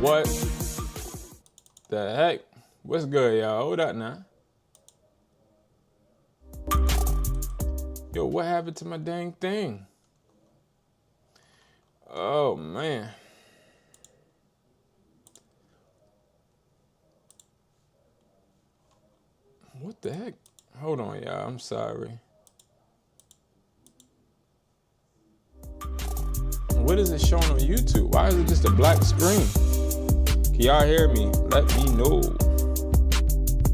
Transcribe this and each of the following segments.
What the heck? What's good, y'all? Hold up now. Yo, what happened to my dang thing? Oh, man. What the heck? Hold on, y'all. I'm sorry. What is it showing on YouTube? Why is it just a black screen? Can y'all hear me? Let me know.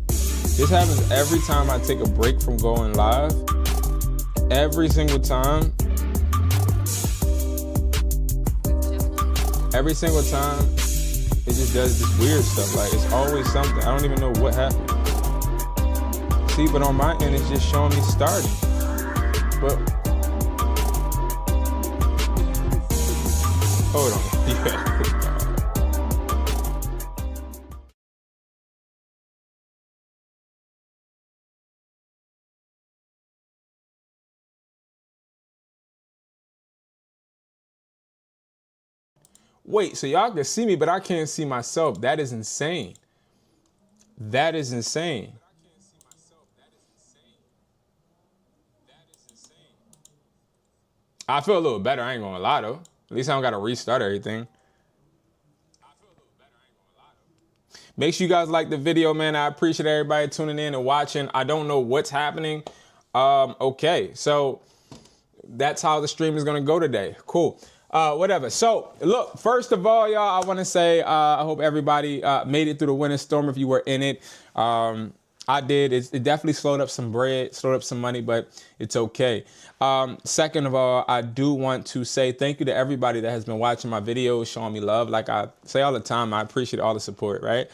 This happens every time I take a break from going live. Every single time. Every single time, it just does this weird stuff. Like, it's always something. I don't even know what happened. See, but on my end, it's just showing me starting. But, hold on. Yeah. Wait, so y'all can see me, but I can't see myself. That is insane. That is insane. I feel a little better, I ain't gonna lie though. At least I don't gotta restart everything. Make sure you guys like the video, man. I appreciate everybody tuning in and watching. I don't know what's happening. Okay, so that's how the stream is gonna go today. Cool. Whatever. So look, first of all, y'all, I want to say I hope everybody made it through the winter storm if you were in it. I did. It definitely slowed up some bread, slowed up some money, but it's okay. Second of all, I do want to say thank you to everybody that has been watching my videos, showing me love. Like I say all the time, I appreciate all the support, right?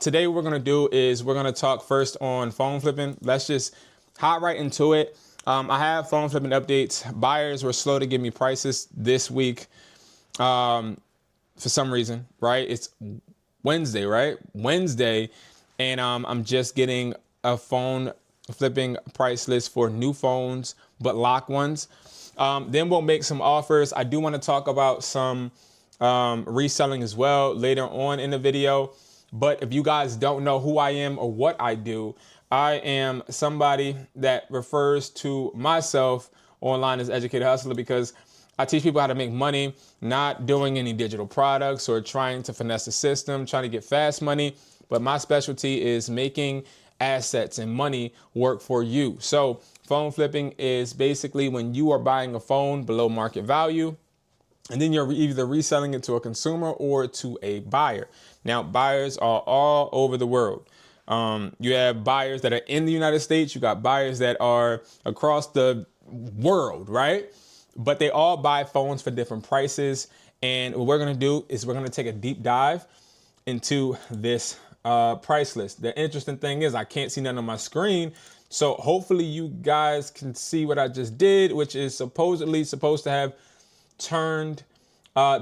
Today what we're going to do is we're going to talk first on phone flipping. Let's just hop right into it. I have phone flipping updates. Buyers were slow to give me prices this week for some reason, right? It's Wednesday, right? Wednesday, and I'm just getting a phone flipping price list for new phones, but locked ones. Then we'll make some offers. I do want to talk about some reselling as well later on in the video. But if you guys don't know who I am or what I do, I am somebody that refers to myself online as Educated Hustler because I teach people how to make money, not doing any digital products or trying to finesse the system, trying to get fast money. But my specialty is making assets and money work for you. So phone flipping is basically when you are buying a phone below market value, and then you're either reselling it to a consumer or to a buyer. Now, buyers are all over the world. You have buyers that are in the United States. You got buyers that are across the world, right? But they all buy phones for different prices. And what we're going to do is we're going to take a deep dive into this price list. The interesting thing is I can't see nothing on my screen. So hopefully you guys can see what I just did, which is supposedly supposed to have turned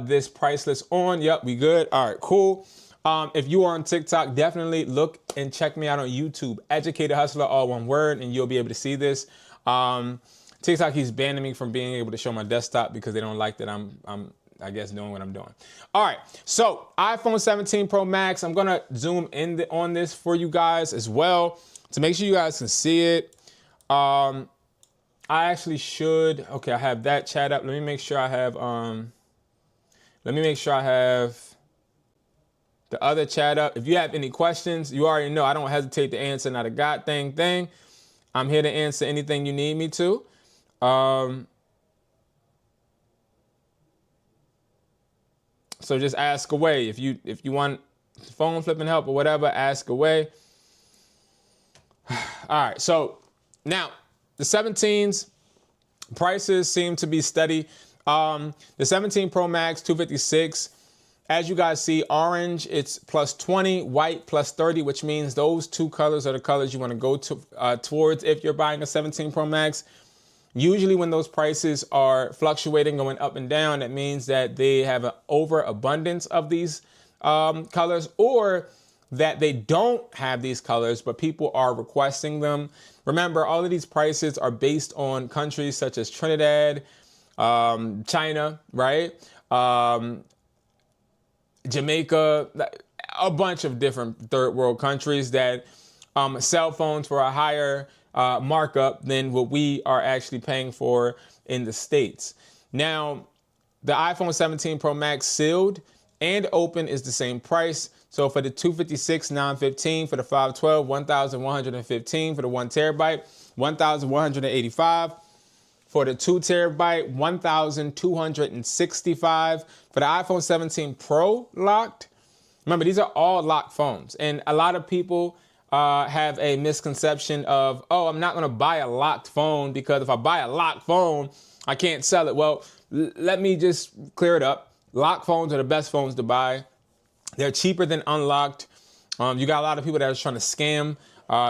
this price list on. Yep, we good. All right, cool. If you are on TikTok, definitely look and check me out on YouTube. Educated Hustler, all one word, and you'll be able to see this. TikTok keeps banning me from being able to show my desktop because they don't like that I'm I guess doing what I'm doing. All right, so iPhone 17 Pro Max. I'm gonna zoom in on this for you guys as well to make sure you guys can see it. I actually should. Okay, I have that chat up. Let me make sure I have. The other chat up. If you have any questions, you already know I don't hesitate to answer not a goddamn thing. I'm here to answer anything you need me to. So just ask away. If you want phone flipping help or whatever, ask away. All right, so now the 17s prices seem to be steady. The 17 Pro Max 256. As you guys see, orange, it's plus 20, white plus 30, which means those two colors are the colors you want to go to, towards if you're buying a 17 Pro Max. Usually when those prices are fluctuating, going up and down, that means that they have an overabundance of these colors, or that they don't have these colors, but people are requesting them. Remember, all of these prices are based on countries such as Trinidad, China, right? Jamaica, a bunch of different third world countries that cell phones for a higher markup than what we are actually paying for in the States. Now, the iPhone 17 Pro Max sealed and open is the same price. So for the 256, 915, for the 512, 1,115, for the 1 terabyte, 1,185. For the 2 terabyte, 1,265. For the iPhone 17 Pro locked. Remember, these are all locked phones. And a lot of people have a misconception of, oh, I'm not going to buy a locked phone because if I buy a locked phone, I can't sell it. Well, let me just clear it up. Locked phones are the best phones to buy. They're cheaper than unlocked. You got a lot of people that are trying to scam,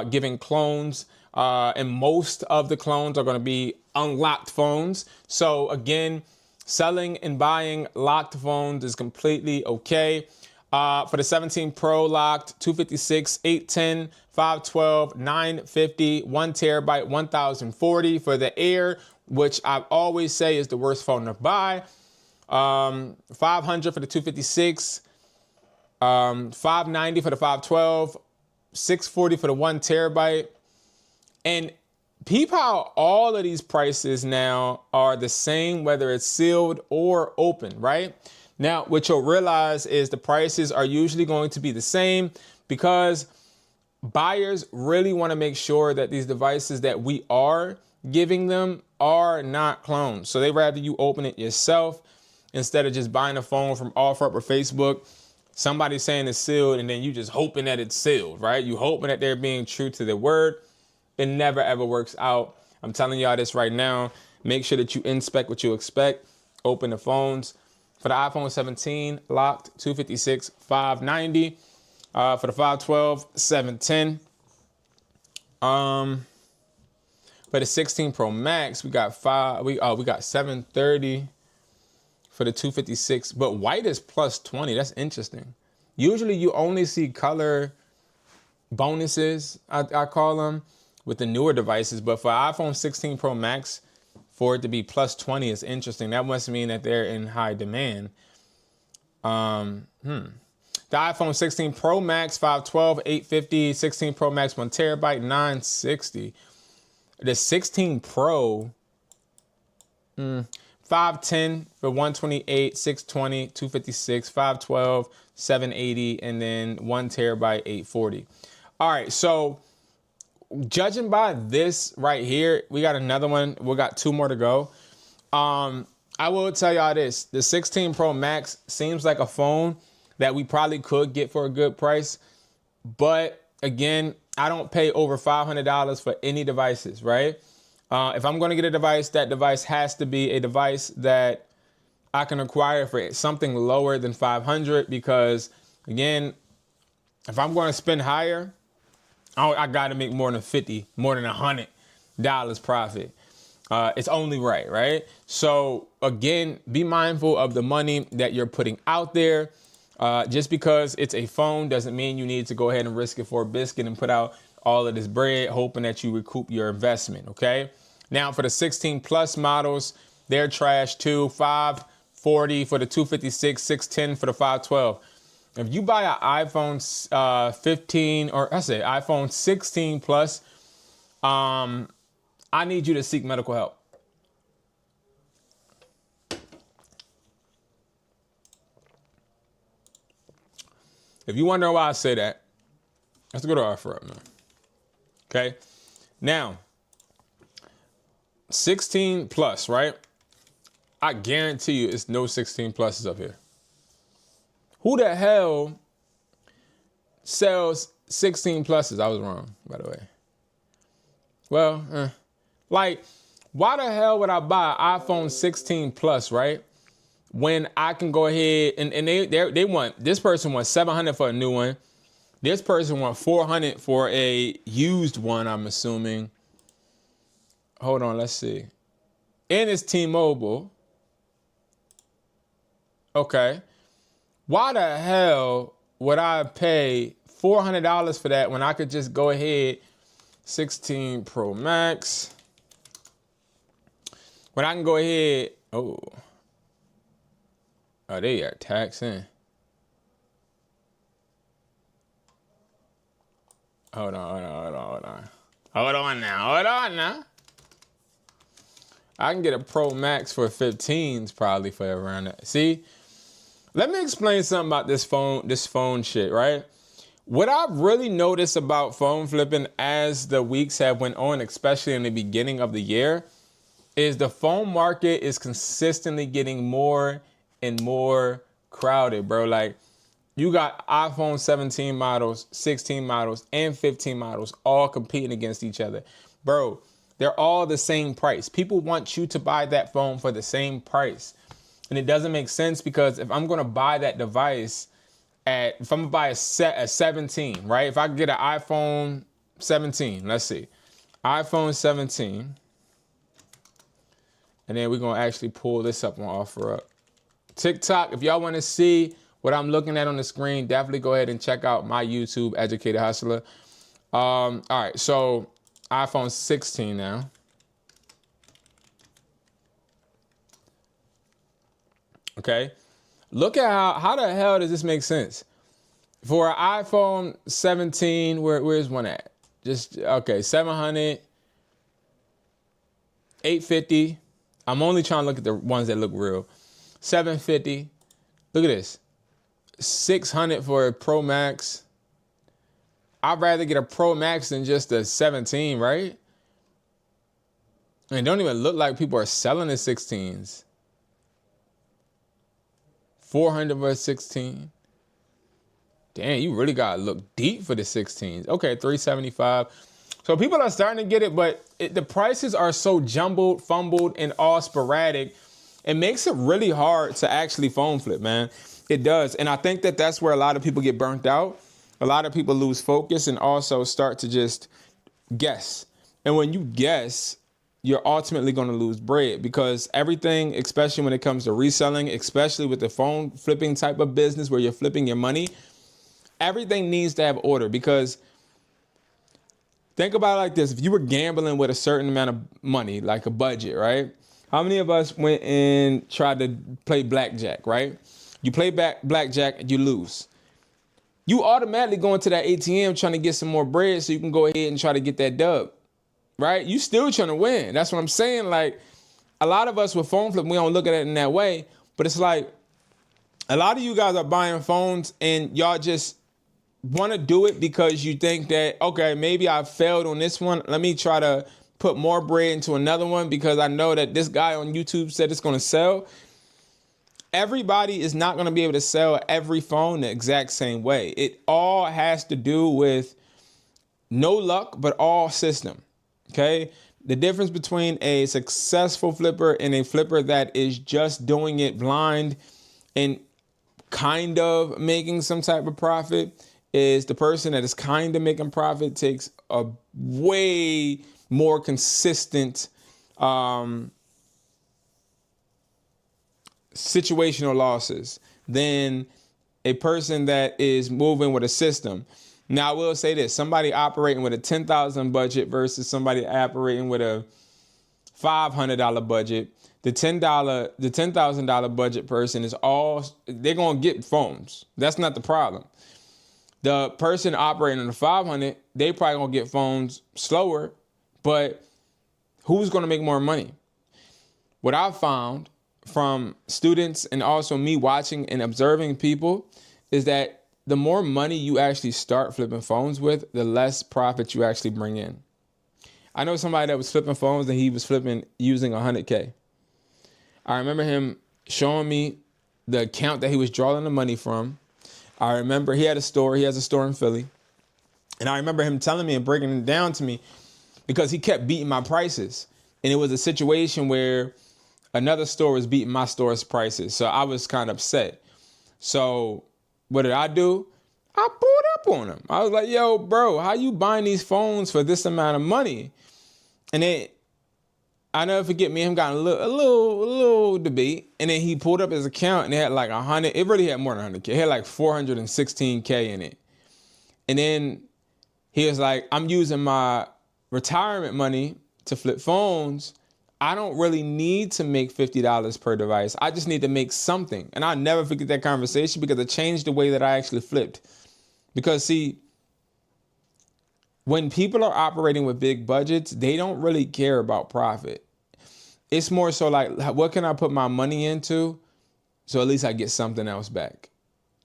giving clones. And most of the clones are going to be unlocked phones. So again, selling and buying locked phones is completely okay. For the 17 Pro locked, 256, 810, 512, 950, 1 terabyte, 1,040. For the Air, which I always say is the worst phone to buy, 500 for the 256, 590 for the 512, 640 for the 1 terabyte. And peep how all of these prices now are the same, whether it's sealed or open, right? Now, what you'll realize is the prices are usually going to be the same because buyers really want to make sure that these devices that we are giving them are not clones. So they rather you open it yourself instead of just buying a phone from OfferUp or Facebook. Somebody saying it's sealed and then you just hoping that it's sealed, right? You hoping that they're being true to their word. It never, ever works out. I'm telling y'all this right now. Make sure that you inspect what you expect. Open the phones. For the iPhone 17, locked, 256, 590. For the 512, 710. For the 16 Pro Max, we got 730 for the 256. But white is plus 20. That's interesting. Usually you only see color bonuses, I call them, with the newer devices. But for iPhone 16 Pro Max, for it to be plus 20 is interesting. That must mean that they're in high demand. The iPhone 16 Pro Max, 512, 850, 16 Pro Max, 1 terabyte, 960. The 16 Pro, 510 for 128, 620, 256, 512, 780, and then 1 terabyte, 840. All right, so judging by this right here, we got another one. We got 2 more to go. I will tell y'all this. The 16 Pro Max seems like a phone that we probably could get for a good price. But again, I don't pay over $500 for any devices, right? If I'm going to get a device, that device has to be a device that I can acquire for something lower than $500 because, again, if I'm going to spend higher, I got to make more than $100 profit. It's only right? So again, be mindful of the money that you're putting out there. Just because it's a phone doesn't mean you need to go ahead and risk it for a biscuit and put out all of this bread, hoping that you recoup your investment, okay? Now for the 16 plus models, they're trash too. 540 for the 256, 610 for the 512. If you buy an iPhone 15 or iPhone 16 plus, I need you to seek medical help. If you wonder why I say that, let's go to OfferUp now. Okay. Now, 16 plus, right? I guarantee you it's no 16 pluses up here. Who the hell sells 16 pluses? I was wrong, by the way. Well, like, why the hell would I buy an iPhone 16 plus, right? When I can go ahead and they want, this person wants $700 for a new one. This person wants $400 for a used one, I'm assuming. Hold on, let's see. And it's T-Mobile. Okay. Why the hell would I pay $400 for that when I could just go ahead, 16 Pro Max, when I can go ahead, oh, they are taxing. Hold on. Hold on now. I can get a Pro Max for 15s probably for around that. See, let me explain something about this phone shit, right? What I've really noticed about phone flipping as the weeks have went on, especially in the beginning of the year, is the phone market is consistently getting more and more crowded, bro. Like, you got iPhone 17 models, 16 models, and 15 models all competing against each other. Bro, they're all the same price. People want you to buy that phone for the same price. And it doesn't make sense, because if I'm going to buy that device if I'm going to buy a 17, right? If I get an iPhone 17, let's see. iPhone 17. And then we're going to actually pull this up on OfferUp. TikTok, if y'all want to see what I'm looking at on the screen, definitely go ahead and check out my YouTube, Educated Hustler. All right, so iPhone 16 now. Okay, look at how the hell does this make sense? For an iPhone 17, where's one at? Just, okay, 700, 850. I'm only trying to look at the ones that look real. 750. Look at this. 600 for a Pro Max. I'd rather get a Pro Max than just a 17, right? And it don't even look like people are selling the 16s. 400 for a 16. Damn, you really gotta look deep for the 16s. Okay, 375. So people are starting to get it, but the prices are so jumbled, fumbled, and all sporadic. It makes it really hard to actually phone flip, man. It does. And I think that that's where a lot of people get burnt out. A lot of people lose focus and also start to just guess. And when you guess, you're ultimately going to lose bread, because everything, especially when it comes to reselling, especially with the phone flipping type of business where you're flipping your money, everything needs to have order. Because think about it like this. If you were gambling with a certain amount of money, like a budget, right? How many of us went and tried to play blackjack, right? You play blackjack, you lose. You automatically go into that ATM trying to get some more bread so you can go ahead and try to get that dub, right? You still trying to win. That's what I'm saying. Like, a lot of us with phone flip, we don't look at it in that way, but it's like a lot of you guys are buying phones and y'all just want to do it because you think that, okay, maybe I failed on this one. Let me try to put more bread into another one because I know that this guy on YouTube said it's going to sell. Everybody is not going to be able to sell every phone the exact same way. It all has to do with no luck, but all system. Okay. The difference between a successful flipper and a flipper that is just doing it blind and kind of making some type of profit is the person that is kind of making profit takes a way more consistent situational losses than a person that is moving with a system. Now, I will say this, somebody operating with a $10,000 budget versus somebody operating with a $500 budget, the $10,000 budget person they're going to get phones. That's not the problem. The person operating on the 500, they probably going to get phones slower, but who's going to make more money? What I've found from students and also me watching and observing people is that the more money you actually start flipping phones with, the less profit you actually bring in. I know somebody that was flipping phones and he was flipping using 100K. I remember him showing me the account that he was drawing the money from. I remember he has a store in Philly. And I remember him telling me and breaking it down to me because he kept beating my prices. And it was a situation where another store was beating my store's prices. So I was kind of upset. So what did I do? I pulled up on him. I was like, yo, bro, how you buying these phones for this amount of money? And then I never forget, me and him got a little debate. And then he pulled up his account and it had like 100. It really had more than 100K. It had like 416K in it. And then he was like, I'm using my retirement money to flip phones. I don't really need to make $50 per device. I just need to make something. And I'll never forget that conversation because it changed the way that I actually flipped. Because see, when people are operating with big budgets, they don't really care about profit. It's more so like, what can I put my money into so at least I get something else back?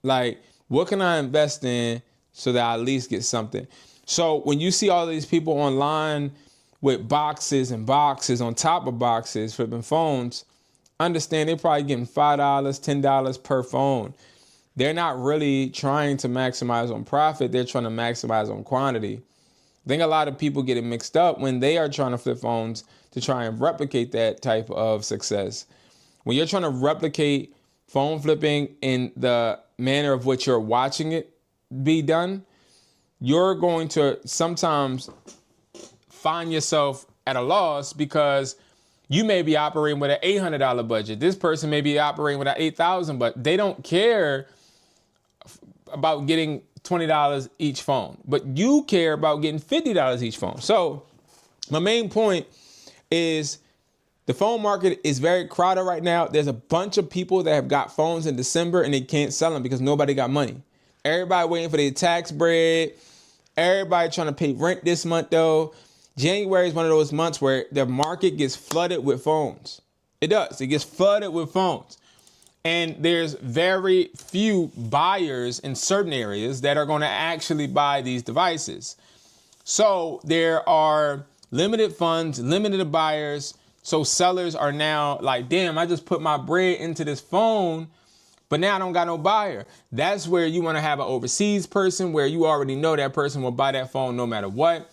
Like, what can I invest in so that I at least get something? So when you see all these people online with boxes and boxes on top of boxes flipping phones, understand they're probably getting $5, $10 per phone. They're not really trying to maximize on profit. They're trying to maximize on quantity. I think a lot of people get it mixed up when they are trying to flip phones to try and replicate that type of success. When you're trying to replicate phone flipping in the manner of which you're watching it be done, you're going to sometimes find yourself at a loss because you may be operating with an $800 budget. This person may be operating with an $8,000, but they don't care about getting $20 each phone, but you care about getting $50 each phone. So my main point is the phone market is very crowded right now. There's a bunch of people that have got phones in December and they can't sell them because nobody got money. Everybody waiting for their tax bread. Everybody trying to pay rent this month though. January is one of those months where the market gets flooded with phones. It does. It gets flooded with phones. And there's very few buyers in certain areas that are going to actually buy these devices. So there are limited funds, limited buyers. So sellers are now like, damn, I just put my bread into this phone, but now I don't got no buyer. That's where you want to have an overseas person where you already know that person will buy that phone no matter what.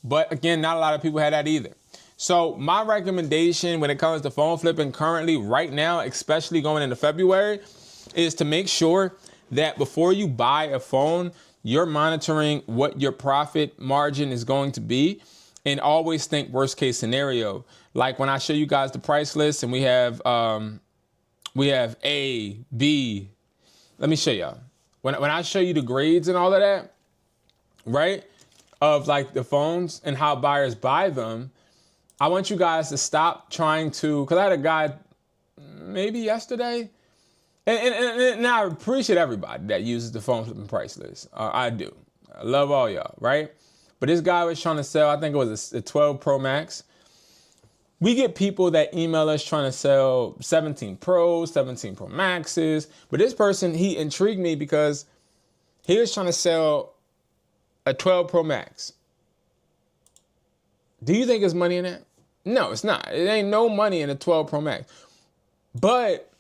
But again, not a lot of people have that either. So my recommendation when it comes to phone flipping currently right now, especially going into February, is to make sure that before you buy a phone, you're monitoring what your profit margin is going to be and always think worst case scenario. Like when I show you guys the price list and we have A, B. Let me show y'all. When I show you the grades and all of that, right, of like the phones and how buyers buy them, I want you guys to stop trying to, because I had a guy maybe yesterday, and I appreciate everybody that uses the phone flipping price list. I do. I love all y'all, right? But this guy was trying to sell, I think it was a 12 Pro Max. We get people that email us trying to sell 17 Pros, 17 Pro Maxes. But this person, he intrigued me because he was trying to sell a 12 Pro Max. Do you think there's money in that? No, it's not. It ain't no money in a 12 Pro Max. But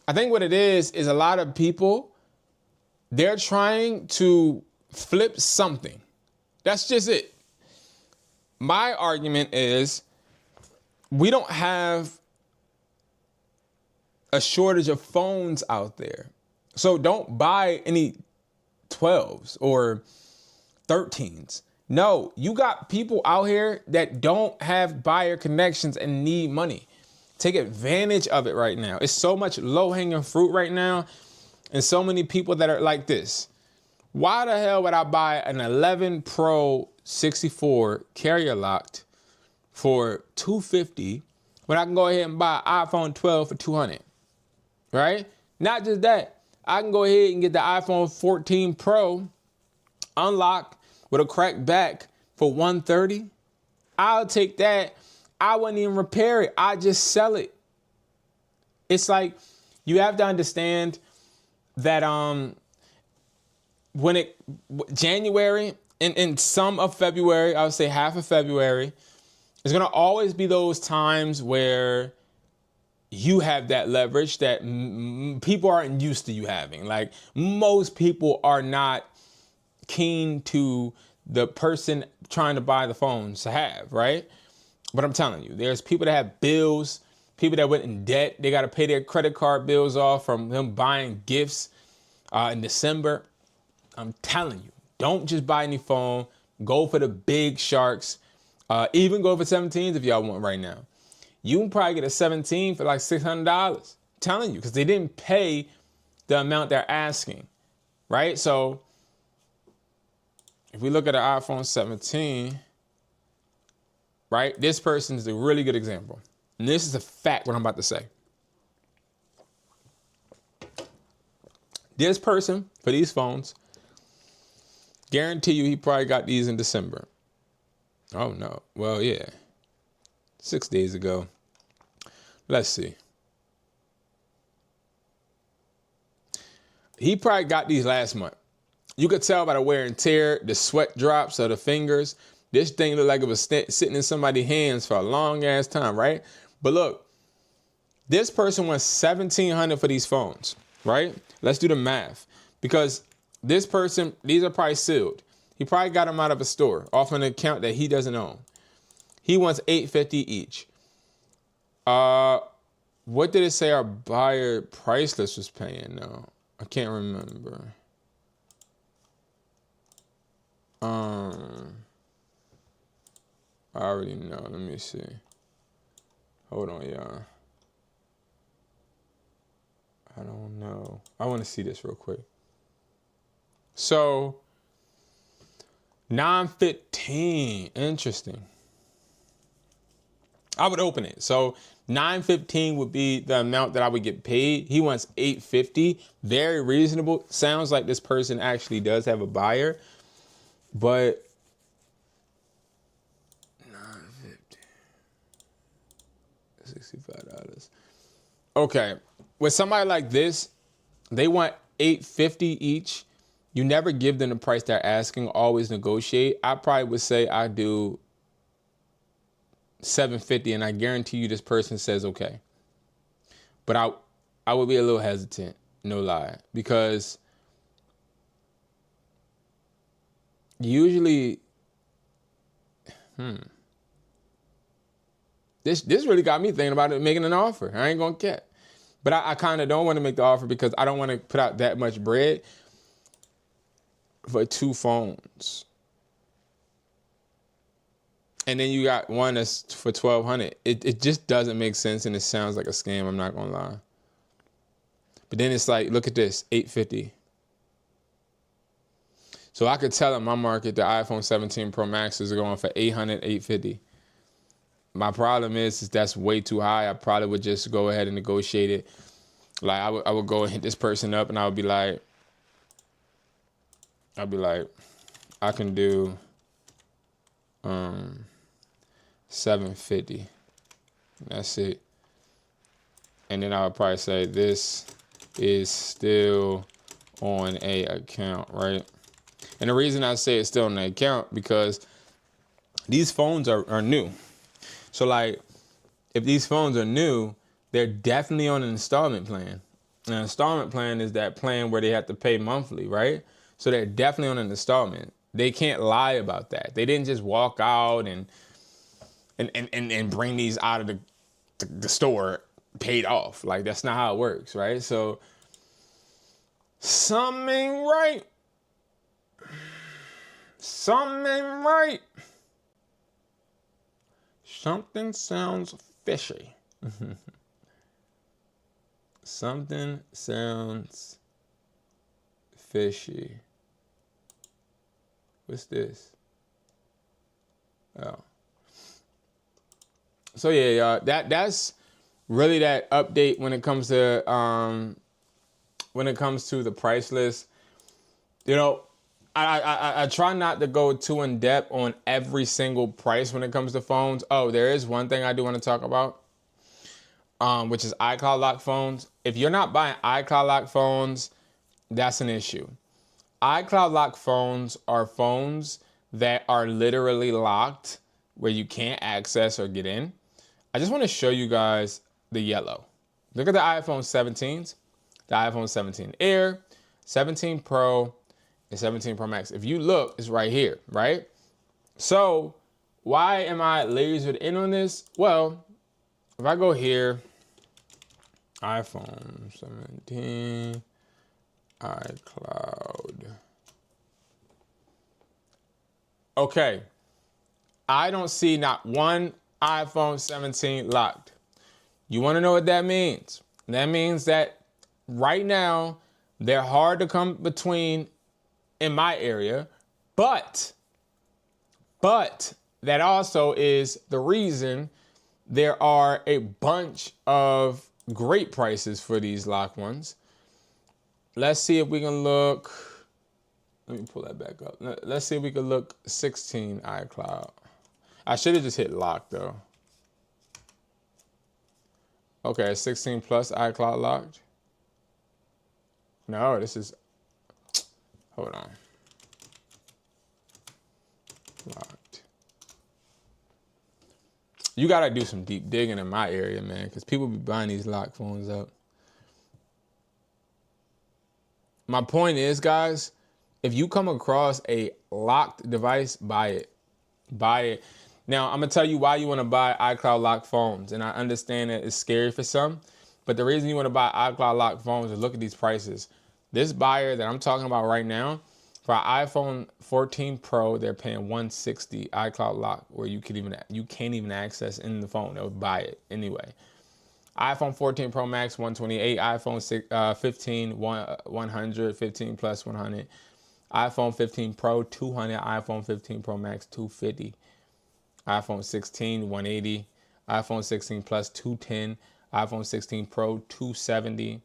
I think what it is a lot of people, they're trying to flip something. That's just it. My argument is we don't have a shortage of phones out there. So don't buy any 12s or 13s. No, you got people out here that don't have buyer connections and need money. Take advantage of it right now. It's so much low-hanging fruit right now and so many people that are like this. Why the hell would I buy an 11 Pro 64 carrier locked for $250 when I can go ahead and buy an iPhone 12 for $200, right? Not just that, I can go ahead and get the iPhone 14 Pro unlocked with a cracked back for $130. I'll take that. I wouldn't even repair it. I just sell it. It's like you have to understand that January and some of February, I would say half of February, is going to always be those times where you have that leverage that people aren't used to you having. Like most people are not keen to the person trying to buy the phones to have, right? But I'm telling you, there's people that have bills, people that went in debt. They got to pay their credit card bills off from them buying gifts in December. I'm telling you, don't just buy any phone. Go for the big sharks. Even go for 17s if y'all want right now. You can probably get a 17 for like $600. I'm telling you, because they didn't pay the amount they're asking, right? So if we look at an iPhone 17, right, this person is a really good example. And this is a fact what I'm about to say. This person, for these phones, Guarantee you he probably got these in December. Oh no. Well, yeah. 6 days ago. Let's see. He probably got these last month. You could tell by the wear and tear, the sweat drops of the fingers. This thing looked like it was sitting in somebody's hands for a long ass time, right? But look, this person wants $1,700 for these phones, right? Let's do the math. Because this person, these are probably sealed. He probably got them out of a store, off an account that he doesn't own. He wants $850 each. What did it say our buyer price list was paying now? I can't remember. I already know. Let me see. Hold on, y'all. I don't know. I want to see this real quick. So, $915. Interesting. I would open it. So, $915 would be the amount that I would get paid. He wants $850. Very reasonable. Sounds like this person actually does have a buyer. But $65. Okay. With somebody like this, they want $850 each. You never give them the price they're asking. Always negotiate. I probably would say I do $750, and I guarantee you this person says okay. But I would be a little hesitant, no lie, because usually, this really got me thinking about it, making an offer. I ain't gonna cap. But I kind of don't want to make the offer because I don't want to put out that much bread for 2 phones. And then you got one that's for $1,200. It just doesn't make sense, and it sounds like a scam. I'm not gonna lie. But then it's like, look at this, $850. So I could tell in my market the iPhone 17 Pro Max is going for $800, $850. My problem is that's way too high. I probably would just go ahead and negotiate it. Like I would go and hit this person up, and I would be like, I can do $750. That's it. And then I would probably say this is still on a account, right? And the reason I say it's still on the account because these phones are new. So like, if these phones are new, they're definitely on an installment plan. An installment plan is that plan where they have to pay monthly, right? So they're definitely on an installment. They can't lie about that. They didn't just walk out and bring these out of the store paid off. Like, that's not how it works, right? So something ain't right. Something ain't right. Something sounds fishy. Something sounds fishy. What's this? Oh. So yeah, y'all, that's really that update when it comes to the price list. You know, I try not to go too in depth on every single price when it comes to phones. Oh, there is one thing I do want to talk about, which is iCloud lock phones. If you're not buying iCloud lock phones, that's an issue. iCloud lock phones are phones that are literally locked where you can't access or get in. I just want to show you guys the yellow. Look at the iPhone 17s, the iPhone 17 Air, 17 Pro, and 17 Pro Max. If you look, it's right here, right? So why am I lasered in on this? Well, if I go here, iPhone 17, iCloud. Okay, I don't see not one iPhone 17 locked. You want to know what that means? That means that right now, they're hard to come between in my area, but that also is the reason there are a bunch of great prices for these locked ones. Let's see if we can look. Let me pull that back up. Let's see if we could look 16 iCloud. I should have just hit lock though. Okay, 16 plus iCloud locked. No, this is, hold on. Locked. You gotta do some deep digging in my area, man, because people be buying these locked phones up. My point is, guys, if you come across a locked device, buy it. Buy it. Now, I'm going to tell you why you want to buy iCloud locked phones. And I understand that it's scary for some. But the reason you want to buy iCloud locked phones is look at these prices. This buyer that I'm talking about right now, for an iPhone 14 Pro, they're paying $160 iCloud lock, where you can't even access in the phone. They'll buy it anyway. iPhone 14 Pro Max, $128. iPhone 15, 100, 15 plus 100. iPhone 15 Pro, $200. iPhone 15 Pro Max, $250. iPhone 16, $180. iPhone 16 Plus, $210. iPhone 16 Pro, $270.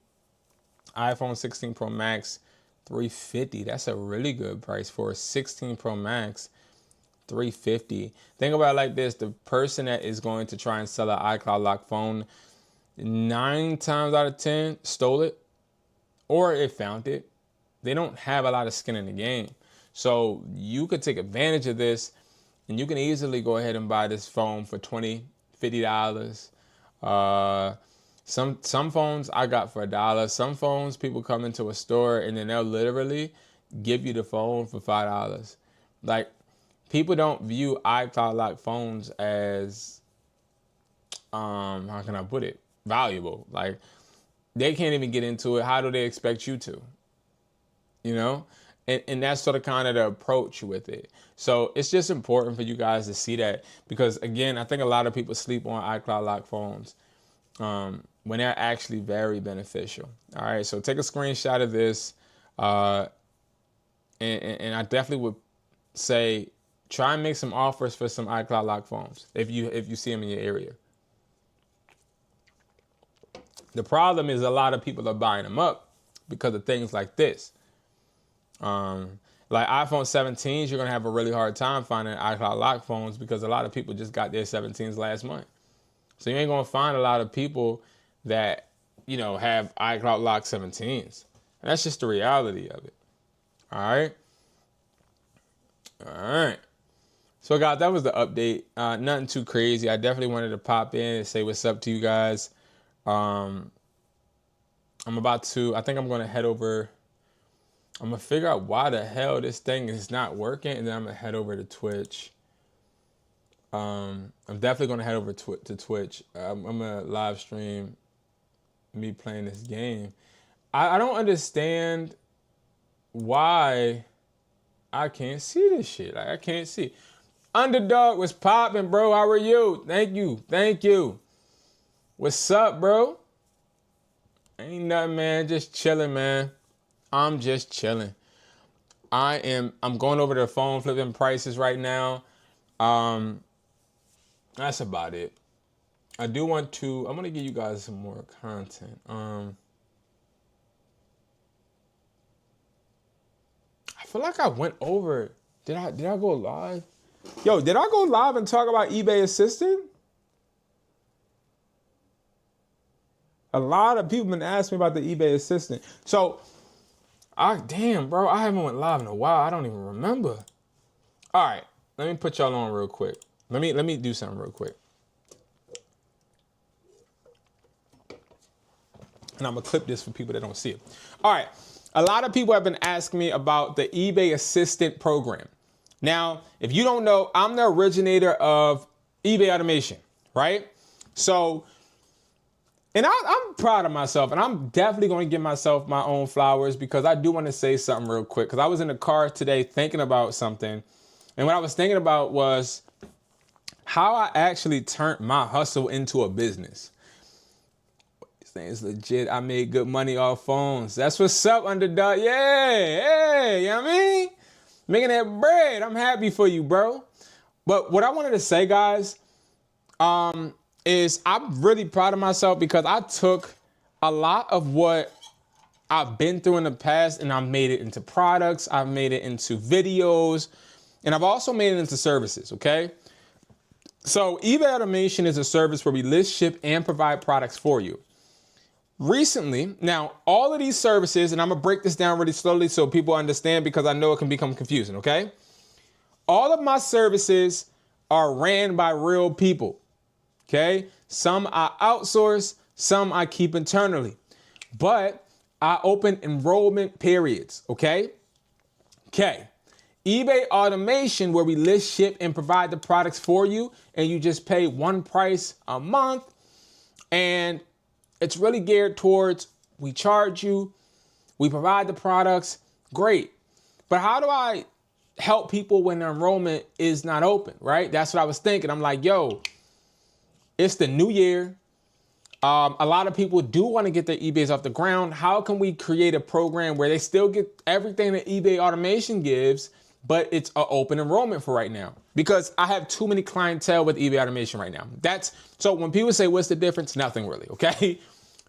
iPhone 16 Pro Max, $350. That's a really good price for a 16 Pro Max. $350. Think about it like this: the person that is going to try and sell an iCloud locked phone, 9 times out of 10 stole it, or it found it. They don't have a lot of skin in the game. So you could take advantage of this, and you can easily go ahead and buy this phone for $20, $50. Some phones I got for $1. Some phones people come into a store and then they'll literally give you the phone for $5. Like, people don't view iCloud locked phones as, how can I put it, valuable. Like, they can't even get into it. How do they expect you to? You know? And that's sort of kind of the approach with it. So it's just important for you guys to see that, because again, I think a lot of people sleep on iCloud locked phones when they're actually very beneficial. All right, so take a screenshot of this, and I definitely would say try and make some offers for some iCloud locked phones if you see them in your area. The problem is a lot of people are buying them up because of things like this. Like iPhone 17s, you're going to have a really hard time finding iCloud locked phones because a lot of people just got their 17s last month. So you ain't going to find a lot of people that, you know, have iCloud locked 17s. And that's just the reality of it. All right. All right. So guys, that was the update. Nothing too crazy. I definitely wanted to pop in and say what's up to you guys. I think I'm going to head over. I'm going to figure out why the hell this thing is not working, and then I'm going to head over to Twitch. I'm definitely going to head over to Twitch. I'm going to live stream me playing this game. I don't understand why I can't see this shit. Like, I can't see. Underdog was popping, bro. How are you? Thank you. Thank you. What's up, bro? Ain't nothing, man. Just chilling, man. I'm just chilling. I'm going over the phone flipping prices right now. That's about it. I'm going to give you guys some more content. I feel like I went over. Did I go live? Yo, did I go live and talk about eBay Assistant? A lot of people been asking me about the eBay Assistant. So, damn, bro, I haven't went live in a while. I don't even remember. All right, let me put y'all on real quick. Let me do something real quick. And I'm gonna clip this for people that don't see it. All right, a lot of people have been asking me about the eBay Assistant program. Now, if you don't know, I'm the originator of eBay automation, right? So, and I'm proud of myself, and I'm definitely going to give myself my own flowers, because I do want to say something real quick, because I was in the car today thinking about something, and what I was thinking about was how I actually turned my hustle into a business. This thing is legit. I made good money off phones. That's what's up, underdog. Yeah, hey, you know what I mean? Making that bread. I'm happy for you, bro. But what I wanted to say, guys, is I'm really proud of myself, because I took a lot of what I've been through in the past, and I've made it into products, I've made it into videos, and I've also made it into services, okay? So eBay Automation is a service where we list, ship, and provide products for you. Recently, now all of these services, and I'm gonna break this down really slowly so people understand, because I know it can become confusing, okay? All of my services are ran by real people, okay? Some I outsource, some I keep internally, but I open enrollment periods, okay? Okay. eBay Automation, where we list, ship, and provide the products for you, and you just pay one price a month, and it's really geared towards, we charge you, we provide the products, great. But how do I help people when their enrollment is not open, right? That's what I was thinking. I'm like, yo, it's the new year. A lot of people do want to get their eBays off the ground. How can we create a program where they still get everything that eBay Automation gives, but it's an open enrollment for right now? Because I have too many clientele with eBay Automation right now. So when people say, what's the difference? Nothing really, okay?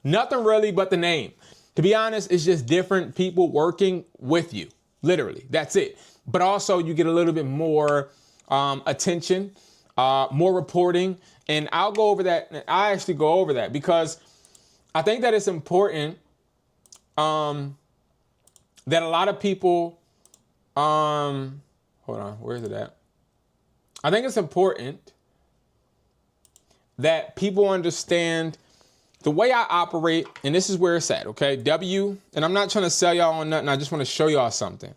Nothing really but the name. To be honest, it's just different people working with you, literally. That's it. But also you get a little bit more attention, more reporting. And I'll go over that. I actually go over that because I think that it's important that a lot of people, hold on, where is it at? I think it's important that people understand the way I operate, and this is where it's at, okay? And I'm not trying to sell y'all on nothing. I just want to show y'all something.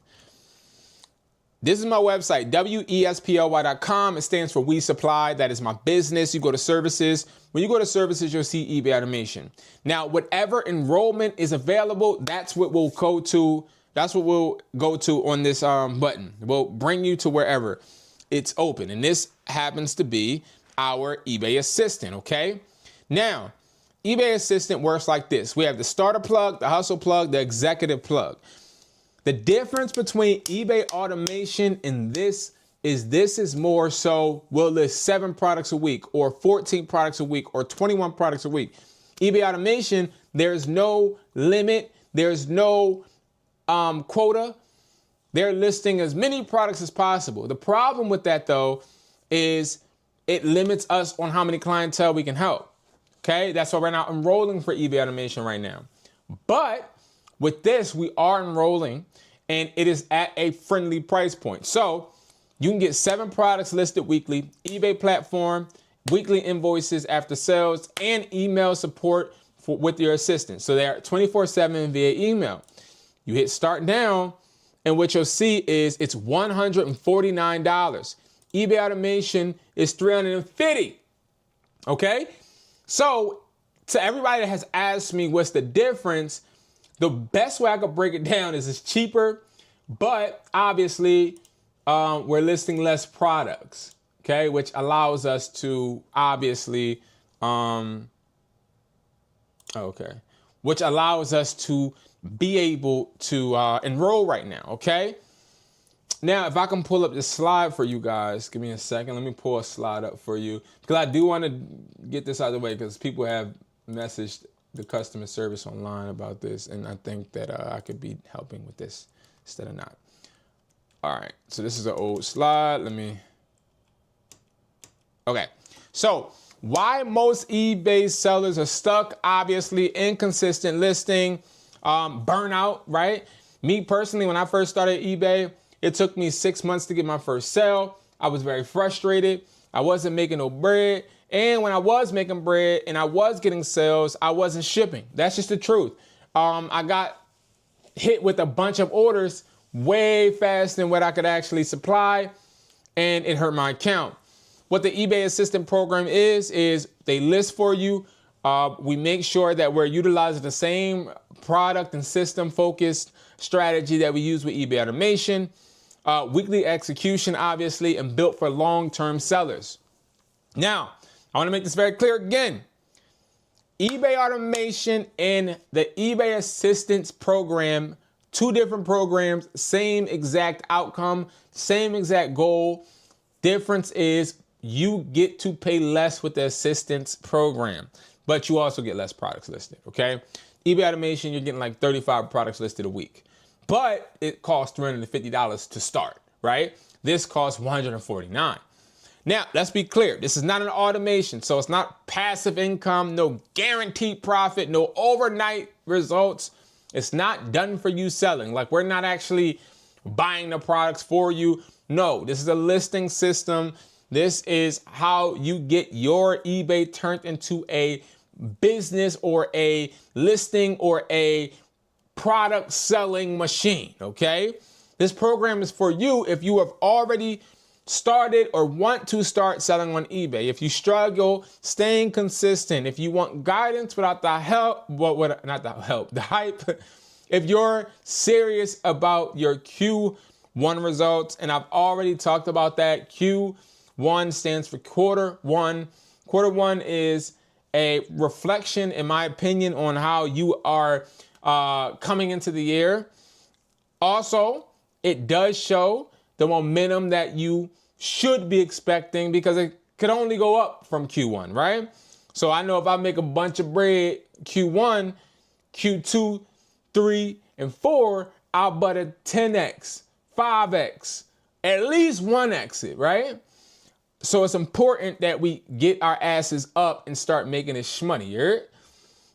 This is my website, wesply.com. It stands for We Supply. That is my business. You go to services. When you go to services, you'll see eBay Automation. Now, whatever enrollment is available, that's what we'll go to. That's what we'll go to on this button. We'll bring you to wherever it's open. And this happens to be our eBay Assistant, okay? Now, eBay Assistant works like this. We have the starter plug, the hustle plug, the executive plug. The difference between eBay Automation and this is more so we'll list 7 products a week or 14 products a week or 21 products a week. eBay Automation, there's no limit. There's no quota. They're listing as many products as possible. The problem with that, though, is it limits us on how many clientele we can help. Okay, that's why we're not enrolling for eBay Automation right now. But with this, we are enrolling, and it is at a friendly price point. So you can get 7 products listed weekly, eBay platform, weekly invoices after sales, and email support with your assistant. So they're 24/7 via email. You hit start now, and what you'll see is it's $149. eBay Automation is $350. Okay? So to everybody that has asked me what's the difference, the best way I could break it down is it's cheaper, but obviously we're listing less products, okay? Which allows us to obviously, which allows us to be able to enroll right now, okay? Now, if I can pull up this slide for you guys, give me a second. Let me pull a slide up for you because I do want to get this out of the way because people have messaged the customer service online about this, and I think that I could be helping with this instead of not. All right, so this is an old slide. Okay, so why most eBay sellers are stuck? Obviously, inconsistent listing, burnout, right? Me personally, when I first started eBay, it took me 6 months to get my first sale. I was very frustrated. I wasn't making no bread. And when I was making bread and I was getting sales, I wasn't shipping. That's just the truth. I got hit with a bunch of orders way faster than what I could actually supply, and it hurt my account. What the eBay Assistant program is they list for you. We make sure that we're utilizing the same product and system focused strategy that we use with eBay Automation. Weekly execution, obviously, and built for long-term sellers. Now, I want to make this very clear again. eBay Automation and the eBay Assistance program, 2 different programs, same exact outcome, same exact goal. Difference is you get to pay less with the assistance program, but you also get less products listed, okay? eBay automation, you're getting like 35 products listed a week, but it costs $350 to start, right? This costs $149. Now, let's be clear. This is not an automation, so it's not passive income, no guaranteed profit, no overnight results. It's not done for you selling. Like, we're not actually buying the products for you. No, this is a listing system. This is how you get your eBay turned into a business or a listing or a product selling machine, okay? This program is for you if you have already started or want to start selling on eBay. If you struggle staying consistent, if you want guidance without the help, the hype, if you're serious about your Q1 results, and I've already talked about that. Q1 stands for quarter one. Quarter one is a reflection, in my opinion, on how you are coming into the year. Also, it does show the momentum that you should be expecting, because it could only go up from Q1, right? So I know if I make a bunch of bread Q1, Q2, 3, and 4, I'll butter 10x, 5x, at least 1x it, right? So it's important that we get our asses up and start making this shmoney, you heard?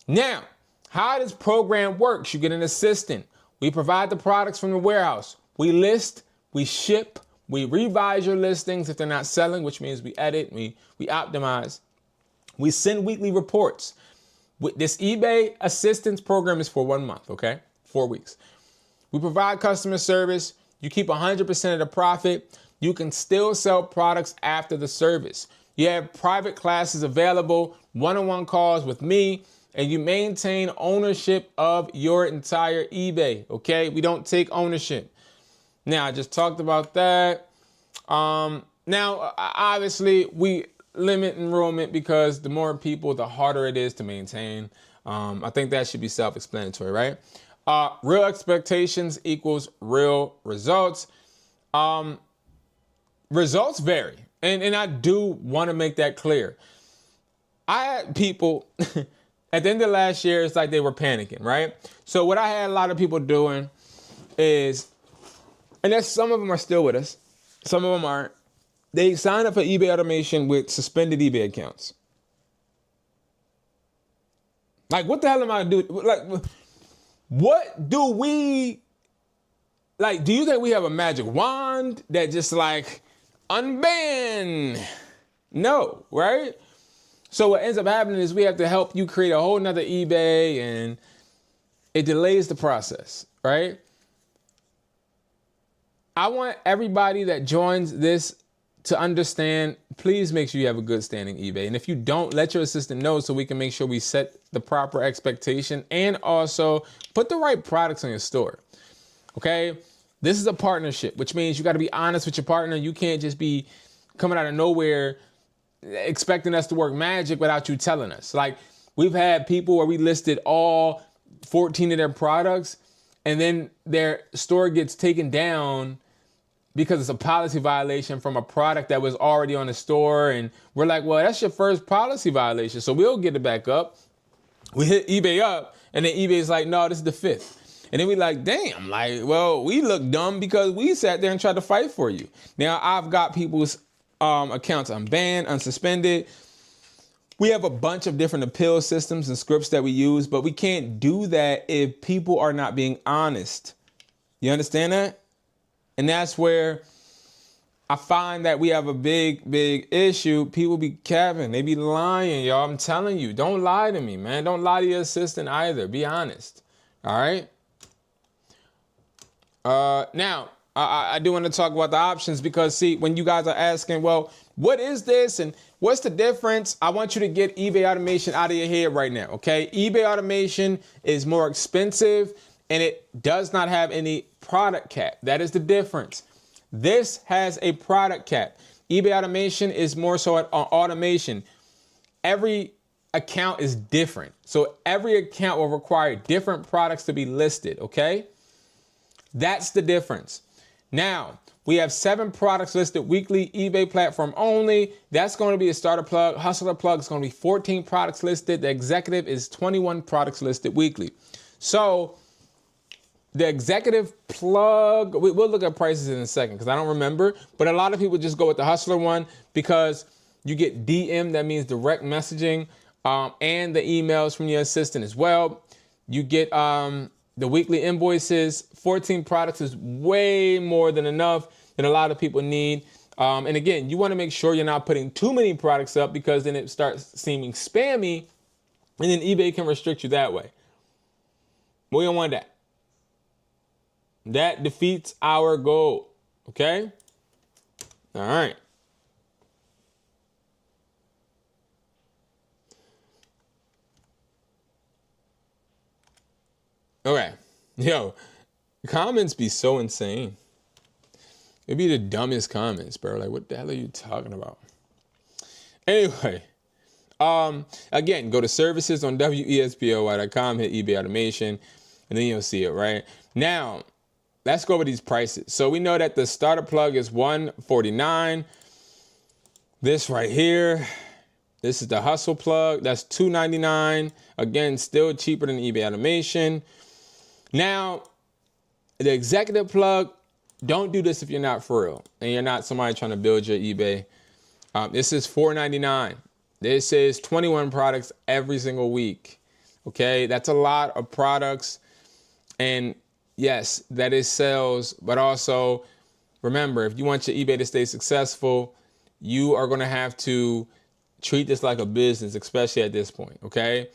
Now, how this program works, you get an assistant. We provide the products from the warehouse. We list, we ship, we revise your listings if they're not selling, which means we edit, we optimize. We send weekly reports. This eBay assistance program is for 1 month, okay? 4 weeks. We provide customer service. You keep 100% of the profit. You can still sell products after the service. You have private classes available, one-on-one calls with me, and you maintain ownership of your entire eBay, okay? We don't take ownership. Now, I just talked about that. Now, obviously, we limit enrollment because the more people, the harder it is to maintain. I think that should be self-explanatory, right? Real expectations equals real results. Results vary, and I do want to make that clear. I had people at the end of last year, it's like they were panicking, right? So what I had a lot of people doing is, and that's, some of them are still with us, some of them aren't. They signed up for eBay automation with suspended eBay accounts. Like, what the hell am I doing? Like, what do we, like, do you think we have a magic wand that just like unban? No, right? So what ends up happening is we have to help you create a whole nother eBay, and it delays the process, right? I want everybody that joins this to understand, please make sure you have a good standing eBay. And if you don't, let your assistant know so we can make sure we set the proper expectation and also put the right products on your store, okay? This is a partnership, which means you got to be honest with your partner. You can't just be coming out of nowhere expecting us to work magic without you telling us. Like, we've had people where we listed all 14 of their products, and then their store gets taken down because it's a policy violation from a product that was already on the store. And we're like, well, that's your first policy violation, so we'll get it back up. We hit eBay up, and then eBay's like, no, this is the 5th. And then we like, damn, like, well, we look dumb because we sat there and tried to fight for you. Now, I've got people's accounts unbanned, unsuspended. We have a bunch of different appeal systems and scripts that we use, but we can't do that if people are not being honest. You understand that? And that's where I find that we have a big issue. People be capping, they be lying, y'all. I'm telling you, don't lie to me, man. Don't lie to your assistant either. Be honest. All right. Now, I do want to talk about the options, because see, when you guys are asking, well, what is this and what's the difference? I want you to get eBay automation out of your head right now, okay? eBay automation is more expensive and it does not have any product cap. That is the difference. This has a product cap. eBay automation is more so on automation. Every account is different. So every account will require different products to be listed, okay? That's the difference. Now, We have 7 products listed weekly, eBay platform only. That's going to be a starter plug. Hustler plug is going to be 14 products listed. The executive is 21 products listed weekly. So the executive plug, we'll look at prices in a second because I don't remember, but a lot of people just go with the Hustler one because you get DM, that means direct messaging, and the emails from your assistant as well. You get the weekly invoices. 14 products is way more than enough that a lot of people need. And again, you want to make sure you're not putting too many products up because then it starts seeming spammy and then eBay can restrict you that way. We don't want that. That defeats our goal. Okay? All right. Okay. Yo, comments be so insane. It'd be the dumbest comments, bro. Like, what the hell are you talking about? Anyway, again, go to services on WESPOY.com, hit eBay automation, and then you'll see it, right? Now, let's go over these prices. So we know that the starter plug is $149. This right here, this is the hustle plug. That's $299. Again, still cheaper than eBay automation. Now, the executive plug, don't do this if you're not for real and you're not somebody trying to build your eBay. This is $4.99. This is 21 products every single week. Okay, that's a lot of products. And yes, that is sales, but also remember, if you want your eBay to stay successful, you are going to have to treat this like a business, especially at this point. Okay.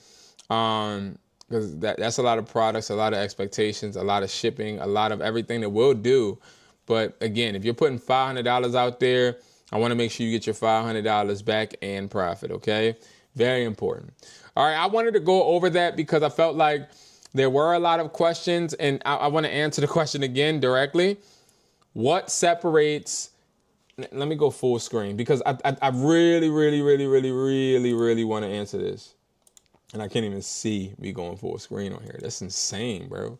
Because that's a lot of products, a lot of expectations, a lot of shipping, a lot of everything that we'll do. But again, if you're putting $500 out there, I want to make sure you get your $500 back and profit, okay? Very important. All right, I wanted to go over that because I felt like there were a lot of questions, and I want to answer the question again directly. What separates, let me go full screen because I really want to answer this. And I can't even see me going full screen on here. That's insane, bro.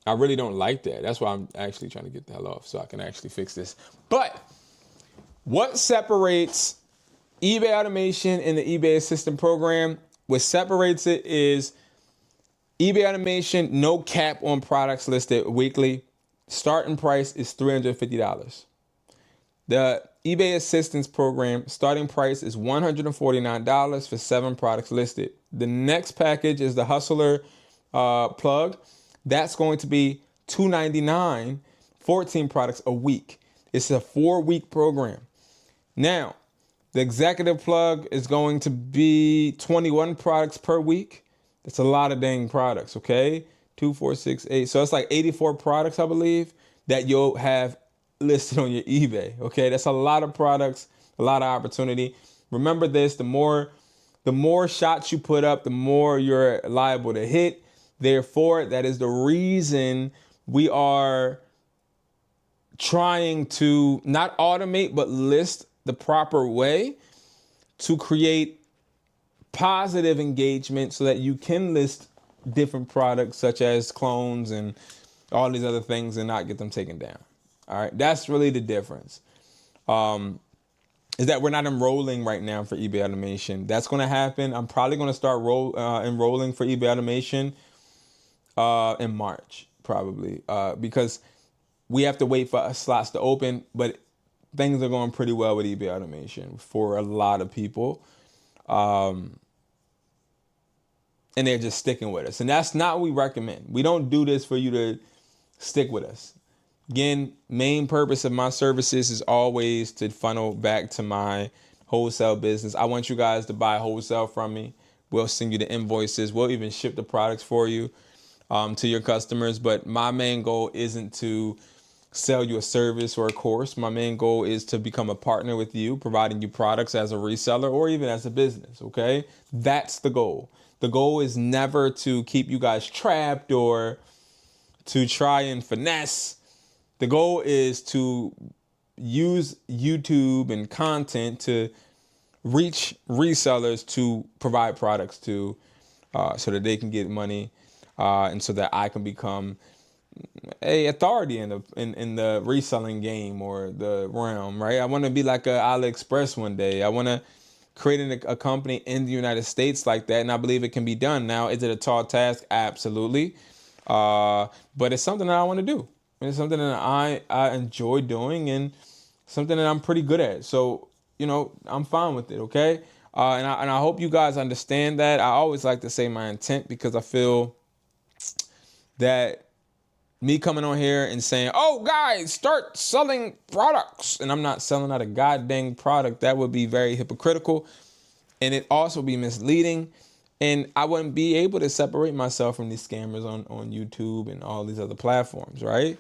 I really don't like that. That's why I'm actually trying to get the hell off so I can actually fix this. But what separates eBay automation and the eBay assistant program? What separates it is eBay automation, no cap on products listed weekly. Starting price is $350. The eBay Assistance Program, starting price is $149 for 7 products listed. The next package is the Hustler plug. That's going to be $299, 14 products a week. It's a 4-week program. Now, the executive plug is going to be 21 products per week. That's a lot of dang products, okay? 2, 4, 6, 8. So it's like 84 products, I believe, that you'll have listed on your eBay. Okay, that's a lot of products, a lot of opportunity. Remember this, the more shots you put up, the more you're liable to hit. Therefore, that is the reason we are trying to not automate, but list the proper way to create positive engagement so that you can list different products such as clones and all these other things and not get them taken down. All right, that's really the difference. Is that we're not enrolling right now for eBay automation. That's going to happen. I'm probably going to start enrolling for eBay automation in March, probably, because we have to wait for slots to open. But things are going pretty well with eBay automation for a lot of people, and they're just sticking with us. And that's not what we recommend. We don't do this for you to stick with us. Again, main purpose of my services is always to funnel back to my wholesale business. I want you guys to buy wholesale from me. We'll send you the invoices. We'll even ship the products for you to your customers. But my main goal isn't to sell you a service or a course. My main goal is to become a partner with you, providing you products as a reseller or even as a business, okay? That's the goal. The goal is never to keep you guys trapped or to try and finesse. The goal is to use YouTube and content to reach resellers to provide products to so that they can get money and so that I can become a authority in the reselling game or the realm, right? I want to be like a AliExpress one day. I want to create a company in the United States like that, and I believe it can be done. Now, is it a tall task? Absolutely. But it's something that I want to do. It's something that I enjoy doing and something that I'm pretty good at. So, I'm fine with it, okay? And I hope you guys understand that. I always like to say my intent because I feel that me coming on here and saying, oh, guys, start selling products, and I'm not selling out a goddamn product, that would be very hypocritical, and it also be misleading, and I wouldn't be able to separate myself from these scammers on YouTube and all these other platforms, right?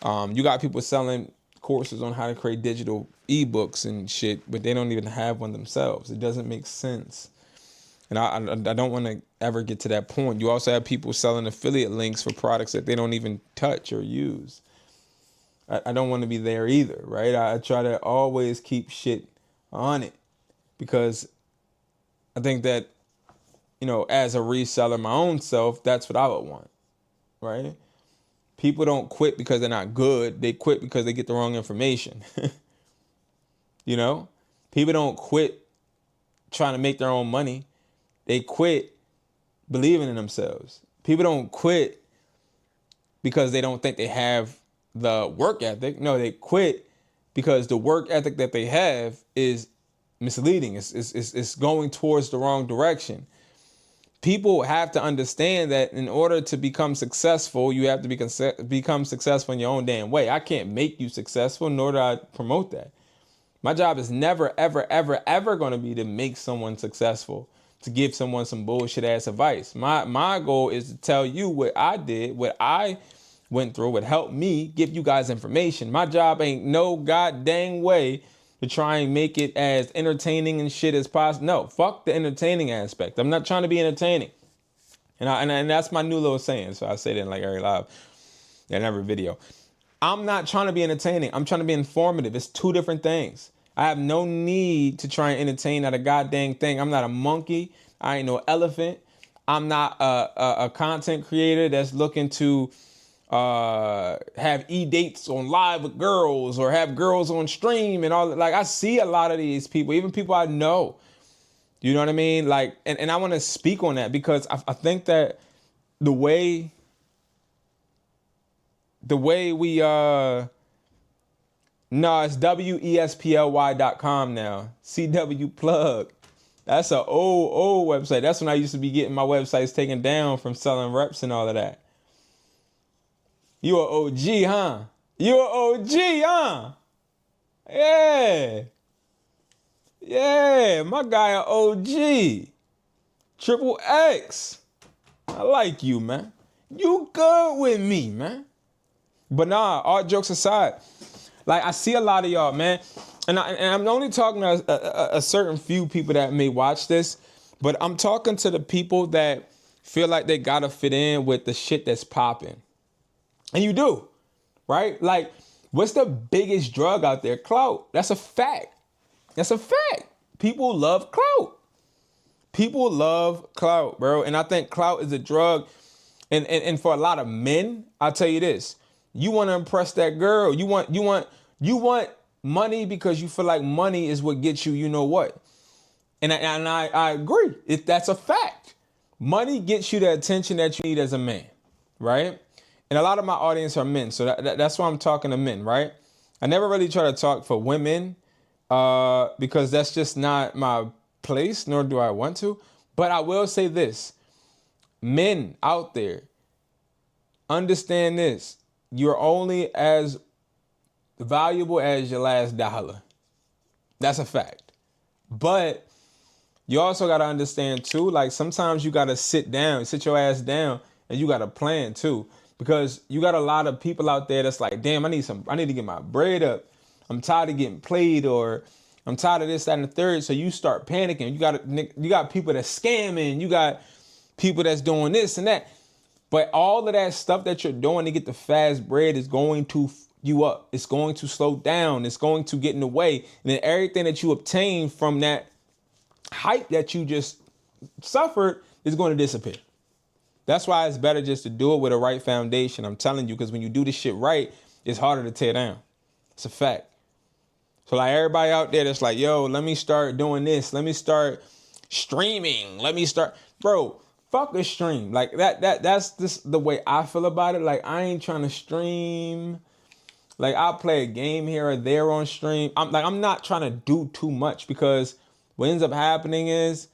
You got people selling courses on how to create digital ebooks and shit, but they don't even have one themselves. It doesn't make sense. And I don't want to ever get to that point. You also have people selling affiliate links for products that they don't even touch or use. I don't want to be there either, right? I try to always keep shit on it because I think that, as a reseller, my own self, that's what I would want, right? People don't quit because they're not good. They quit because they get the wrong information. People don't quit trying to make their own money. They quit believing in themselves. People don't quit because they don't think they have the work ethic. No, they quit because the work ethic that they have is misleading. It's going towards the wrong direction. People have to understand that in order to become successful, you have to become successful in your own damn way. I can't make you successful, nor do I promote that. My job is never, ever, ever, ever going to be to make someone successful, to give someone some bullshit ass advice. My goal is to tell you what I did, what I went through, what helped me, give you guys information. My job ain't no goddamn way to try and make it as entertaining and shit as possible. No, fuck the entertaining aspect. I'm not trying to be entertaining. And that's my new little saying. So I say that in like every live and every video. I'm not trying to be entertaining. I'm trying to be informative. It's two different things. I have no need to try and entertain at a goddamn thing. I'm not a monkey. I ain't no elephant. I'm not a content creator that's looking to have dates on live with girls or have girls on stream and all that. Like, I see a lot of these people, even people I know. You know what I mean? Like, and I want to speak on that because I think that the way we no, it's WESPLY.com now. CW plug. That's an old website. That's when I used to be getting my websites taken down from selling reps and all of that. You an OG, huh? You an OG, huh? Yeah. Yeah, my guy an OG. Triple X. I like you, man. You good with me, man. But nah, all jokes aside, like, I see a lot of y'all, man, and I'm only talking to a certain few people that may watch this, but I'm talking to the people that feel like they gotta fit in with the shit that's popping. And you do, right? Like, what's the biggest drug out there? Clout. That's a fact. That's a fact. People love clout. People love clout, bro. And I think clout is a drug. And for a lot of men, I'll tell you this. You want to impress that girl. You want money because you feel like money is what gets you, you know what. And I agree. That's a fact. Money gets you the attention that you need as a man, right? And a lot of my audience are men. So that's why I'm talking to men, right? I never really try to talk for women because that's just not my place, nor do I want to. But I will say this. Men out there, understand this. You're only as valuable as your last dollar. That's a fact. But you also got to understand too, like sometimes you got to sit your ass down and you got to plan too. Because you got a lot of people out there that's like, damn, I need to get my bread up. I'm tired of getting played, or I'm tired of this, that, and the third. So you start panicking. You got people that's scamming. You got people that's doing this and that. But all of that stuff that you're doing to get the fast bread is going to you up. It's going to slow down. It's going to get in the way. And then everything that you obtain from that hype that you just suffered is going to disappear. That's why it's better just to do it with a right foundation. I'm telling you, because when you do this shit right, it's harder to tear down. It's a fact. So like everybody out there that's like, yo, let me start doing this. Let me start streaming. Let me start, bro, fuck a stream. Like that's just the way I feel about it. Like I ain't trying to stream. Like I'll play a game here or there on stream. I'm not trying to do too much, because what ends up happening is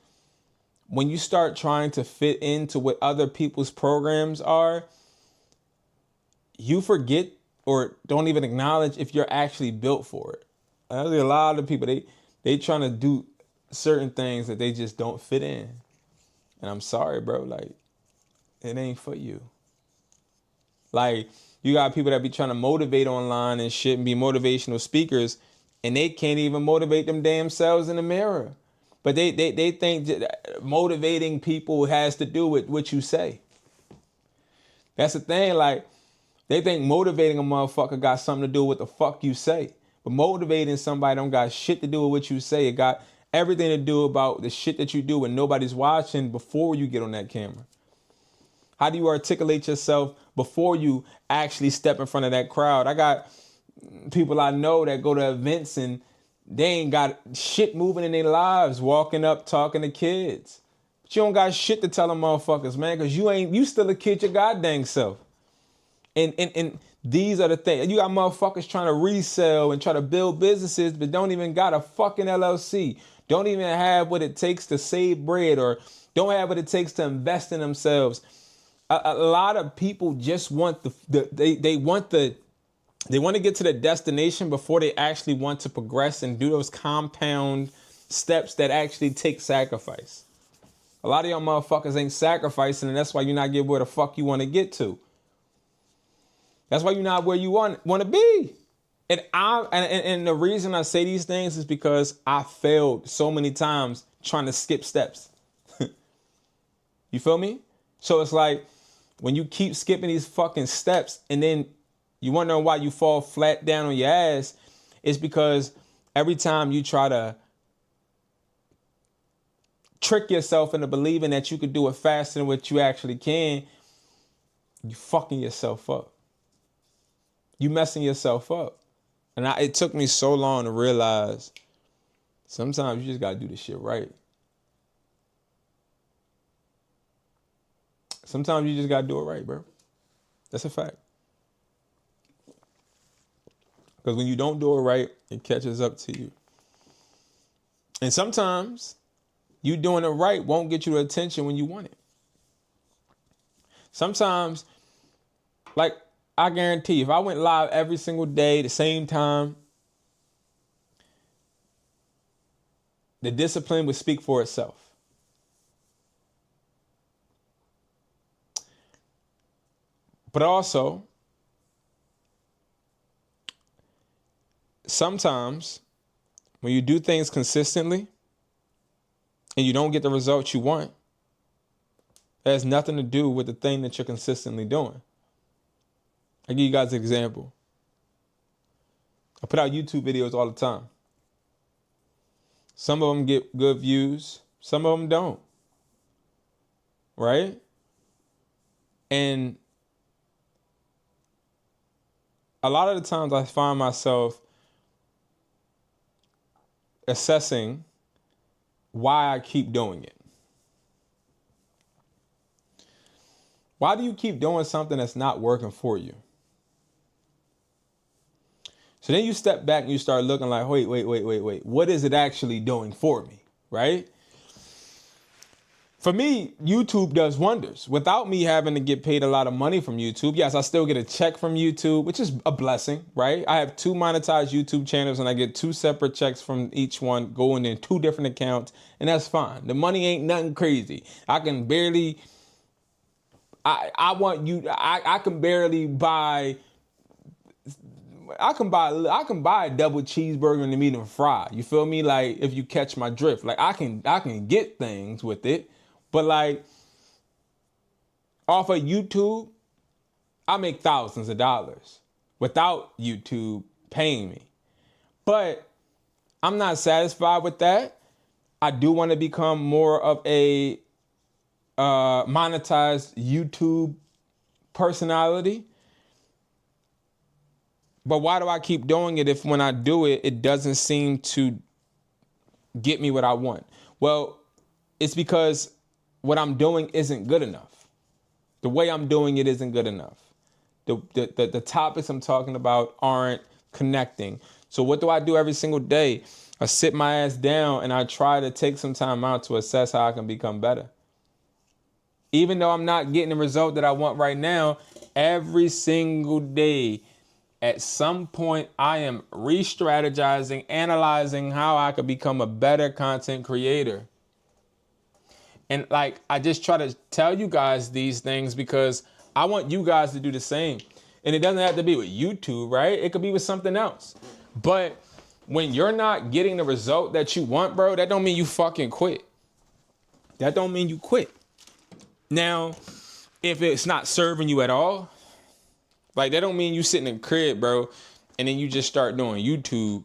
when you start trying to fit into what other people's programs are, you forget or don't even acknowledge if you're actually built for it. There's a lot of people, they trying to do certain things that they just don't fit in. And I'm sorry, bro, like, it ain't for you. Like, you got people that be trying to motivate online and shit and be motivational speakers, and they can't even motivate them damn selves in the mirror. But they think that motivating people has to do with what you say. That's the thing, like, they think motivating a motherfucker got something to do with the fuck you say. But motivating somebody don't got shit to do with what you say. It got everything to do about the shit that you do when nobody's watching before you get on that camera. How do you articulate yourself before you actually step in front of that crowd? I got people I know that go to events and they ain't got shit moving in their lives, walking up, talking to kids. But you don't got shit to tell them motherfuckers, man, because you still a kid your goddamn self. And these are the things. You got motherfuckers trying to resell and try to build businesses, but don't even got a fucking LLC. Don't even have what it takes to save bread, or don't have what it takes to invest in themselves. A lot of people just want they want to get to the destination before they actually want to progress and do those compound steps that actually take sacrifice. A lot of y'all motherfuckers ain't sacrificing, and that's why you're not getting where the fuck you want to get to. That's why you're not where you want to be. And the reason I say these things is because I failed so many times trying to skip steps. You feel me? So it's like when you keep skipping these fucking steps and then you wonder why you fall flat down on your ass, it's because every time you try to trick yourself into believing that you could do it faster than what you actually can, you fucking yourself up. You messing yourself up. And it took me so long to realize sometimes you just got to do this shit right. Sometimes you just got to do it right, bro. That's a fact. Because when you don't do it right, it catches up to you. And sometimes you doing it right won't get you the attention when you want it. Sometimes, like, I guarantee if I went live every single day, the same time, the discipline would speak for itself. But also, sometimes when you do things consistently and you don't get the results you want, it has nothing to do with the thing that you're consistently doing. I'll give you guys an example. I put out YouTube videos all the time. Some of them get good views. Some of them don't. Right? And a lot of the times I find myself assessing why I keep doing it. Why do you keep doing something that's not working for you? So then you step back and you start looking like, wait. What is it actually doing for me, right? For me, YouTube does wonders. Without me having to get paid a lot of money from YouTube, yes, I still get a check from YouTube, which is a blessing, right? I have 2 monetized YouTube channels and I get 2 separate checks from each one going in 2 different accounts, and that's fine. The money ain't nothing crazy. I can barely, I can barely buy, I can buy a double cheeseburger and a medium fry. You feel me? Like, if you catch my drift, like I can get things with it, but like off of YouTube, I make thousands of dollars without YouTube paying me. But I'm not satisfied with that. I do want to become more of a monetized YouTube personality. But why do I keep doing it if when I do it, it doesn't seem to get me what I want? Well, it's because what I'm doing isn't good enough. The way I'm doing it isn't good enough. The topics I'm talking about aren't connecting. So what do I do every single day? I sit my ass down and I try to take some time out to assess how I can become better. Even though I'm not getting the result that I want right now, every single day, at some point, I am re-strategizing, analyzing how I could become a better content creator. And like, I just try to tell you guys these things because I want you guys to do the same. And it doesn't have to be with YouTube, right? It could be with something else. But when you're not getting the result that you want, bro, that don't mean you fucking quit. That don't mean you quit. Now, if it's not serving you at all, like that don't mean you sitting in the crib, bro, and then you just start doing YouTube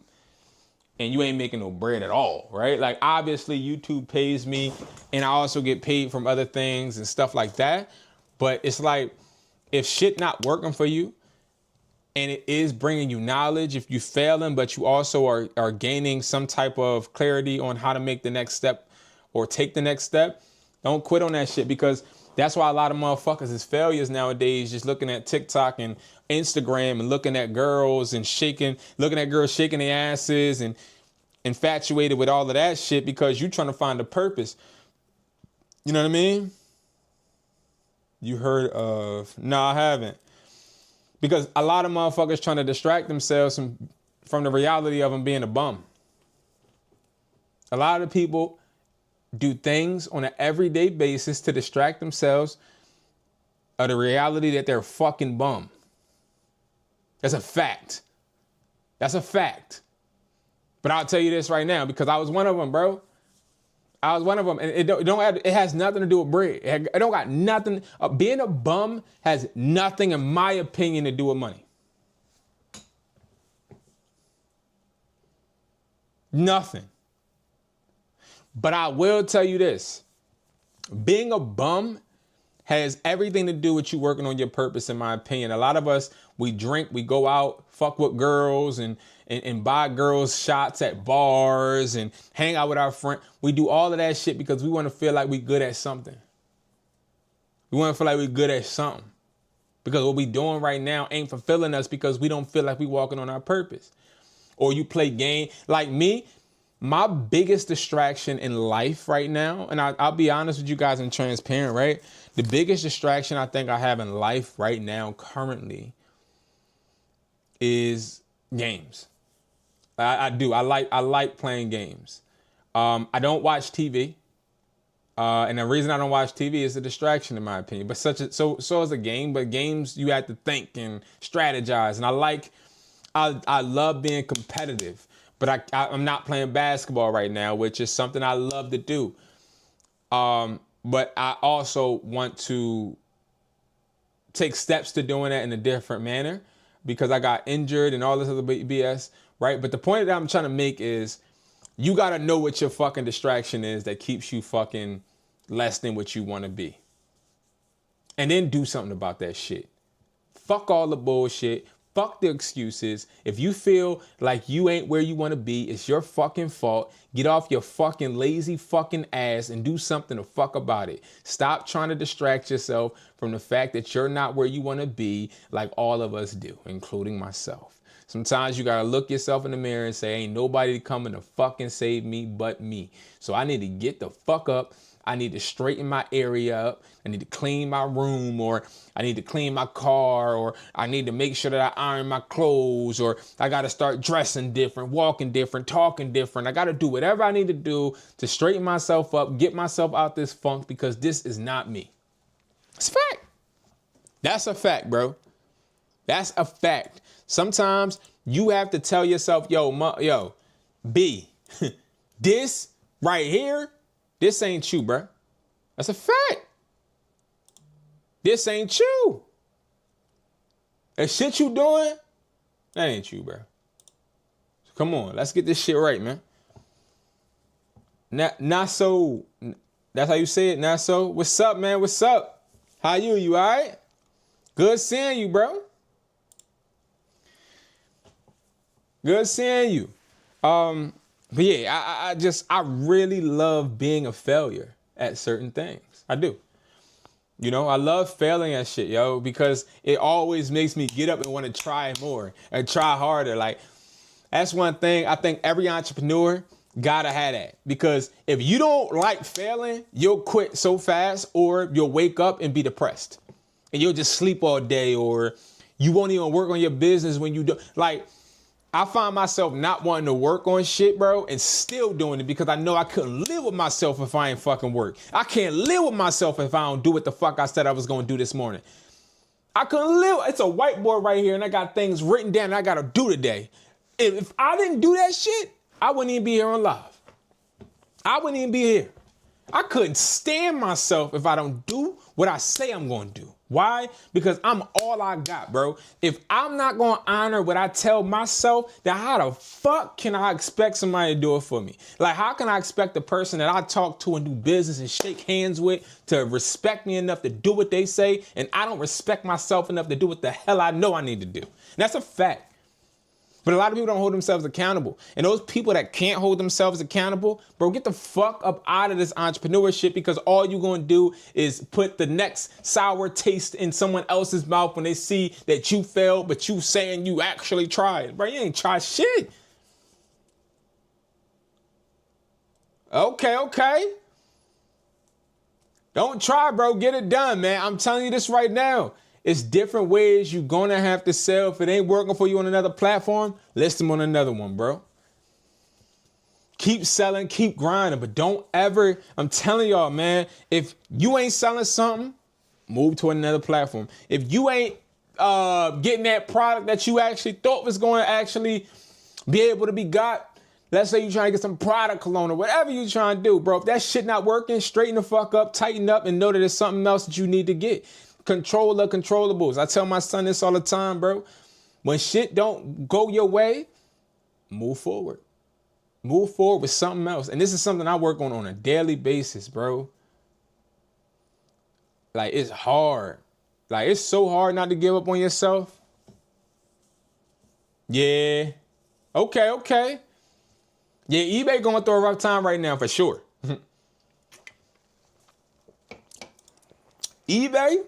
and you ain't making no bread at all, right? Like obviously YouTube pays me and I also get paid from other things and stuff like that. But it's like if shit not working for you and it is bringing you knowledge, if you failing, but you also are gaining some type of clarity on how to make the next step or take the next step, don't quit on that shit because that's why a lot of motherfuckers is failures nowadays, just looking at TikTok and Instagram and looking at girls and looking at girls shaking their asses and infatuated with all of that shit because you trying to find a purpose. You know what I mean? You heard of, no, I haven't. Because a lot of motherfuckers trying to distract themselves from the reality of them being a bum. A lot of people do things on an everyday basis to distract themselves of the reality that they're a fucking bum. That's a fact. That's a fact. But I'll tell you this right now because I was one of them, bro. I was one of them, and it has nothing to do with bread. It don't got nothing. Being a bum has nothing, in my opinion, to do with money. Nothing. But I will tell you this. Being a bum has everything to do with you working on your purpose, in my opinion. A lot of us, we drink, we go out, fuck with girls and buy girls shots at bars and hang out with our friends. We do all of that shit because we want to feel like we're good at something. We want to feel like we're good at something. Because what we doing right now ain't fulfilling us because we don't feel like we walking on our purpose. Or you play game. Like me, my biggest distraction in life right now, and I'll be honest with you guys and transparent, right? The biggest distraction I think I have in life right now currently is games. I do. I like playing games. I don't watch TV. And the reason I don't watch TV is a distraction, in my opinion. But so is a game. But games, you have to think and strategize. And I love being competitive. But I'm not playing basketball right now, which is something I love to do. But I also want to take steps to doing that in a different manner because I got injured and all this other BS, right? But the point that I'm trying to make is you got to know what your fucking distraction is that keeps you fucking less than what you want to be. And then do something about that shit. Fuck all the bullshit. Fuck the excuses. If you feel like you ain't where you want to be, it's your fucking fault. Get off your fucking lazy fucking ass and do something the fuck about it. Stop trying to distract yourself from the fact that you're not where you want to be like all of us do, including myself. Sometimes you got to look yourself in the mirror and say, ain't nobody coming to fucking save me but me. So I need to get the fuck up. I need to straighten my area up. I need to clean my room, or I need to clean my car, or I need to make sure that I iron my clothes, or I got to start dressing different, walking different, talking different. I got to do whatever I need to do to straighten myself up, get myself out this funk because this is not me. It's a fact. That's a fact, bro. That's a fact. Sometimes you have to tell yourself, yo, B, this right here, this ain't you, bro. That's a fact. This ain't you. That shit you doing, that ain't you, bro. So come on, let's get this shit right, man. That's That's how you say it, Naso. What's up, man? What's up? How you? You all right? Good seeing you, bro. Good seeing you. But yeah, I really love being a failure at certain things. I do. You know, I love failing at shit, yo, because it always makes me get up and want to try more and try harder. Like, that's one thing I think every entrepreneur gotta have that. Because if you don't like failing, you'll quit so fast, or you'll wake up and be depressed. And you'll just sleep all day, or you won't even work on your business when you do. Like, I find myself not wanting to work on shit, bro, and still doing it because I know I couldn't live with myself if I ain't fucking work. I can't live with myself if I don't do what the fuck I said I was going to do this morning. I couldn't live. It's a whiteboard right here, and I got things written down that I got to do today. If I didn't do that shit, I wouldn't even be here on live. I wouldn't even be here. I couldn't stand myself if I don't do what I say I'm going to do. Why? Because I'm all I got, bro. If I'm not going to honor what I tell myself, then how the fuck can I expect somebody to do it for me? Like, how can I expect the person that I talk to and do business and shake hands with to respect me enough to do what they say, and I don't respect myself enough to do what the hell I know I need to do? And that's a fact. But a lot of people don't hold themselves accountable. And those people that can't hold themselves accountable, bro, get the fuck up out of this entrepreneurship, because all you're going to do is put the next sour taste in someone else's mouth when they see that you failed, but you saying you actually tried. Bro, you ain't tried shit. Okay. Don't try, bro. Get it done, man. I'm telling you this right now. It's different ways you're going to have to sell. If it ain't working for you on another platform, list them on another one, bro. Keep selling, keep grinding, but don't ever, I'm telling y'all, man, if you ain't selling something, move to another platform. If you ain't getting that product that you actually thought was going to actually be able to be got, let's say you're trying to get some product cologne or whatever you're trying to do, bro. If that shit not working, straighten the fuck up, tighten up, and know that there's something else that you need to get. Control the controllables. I tell my son this all the time, bro. When shit don't go your way, move forward. Move forward with something else. And this is something I work on a daily basis, bro. Like, it's hard. Like, it's so hard not to give up on yourself. Yeah. Okay. Yeah, eBay going through a rough time right now for sure. eBay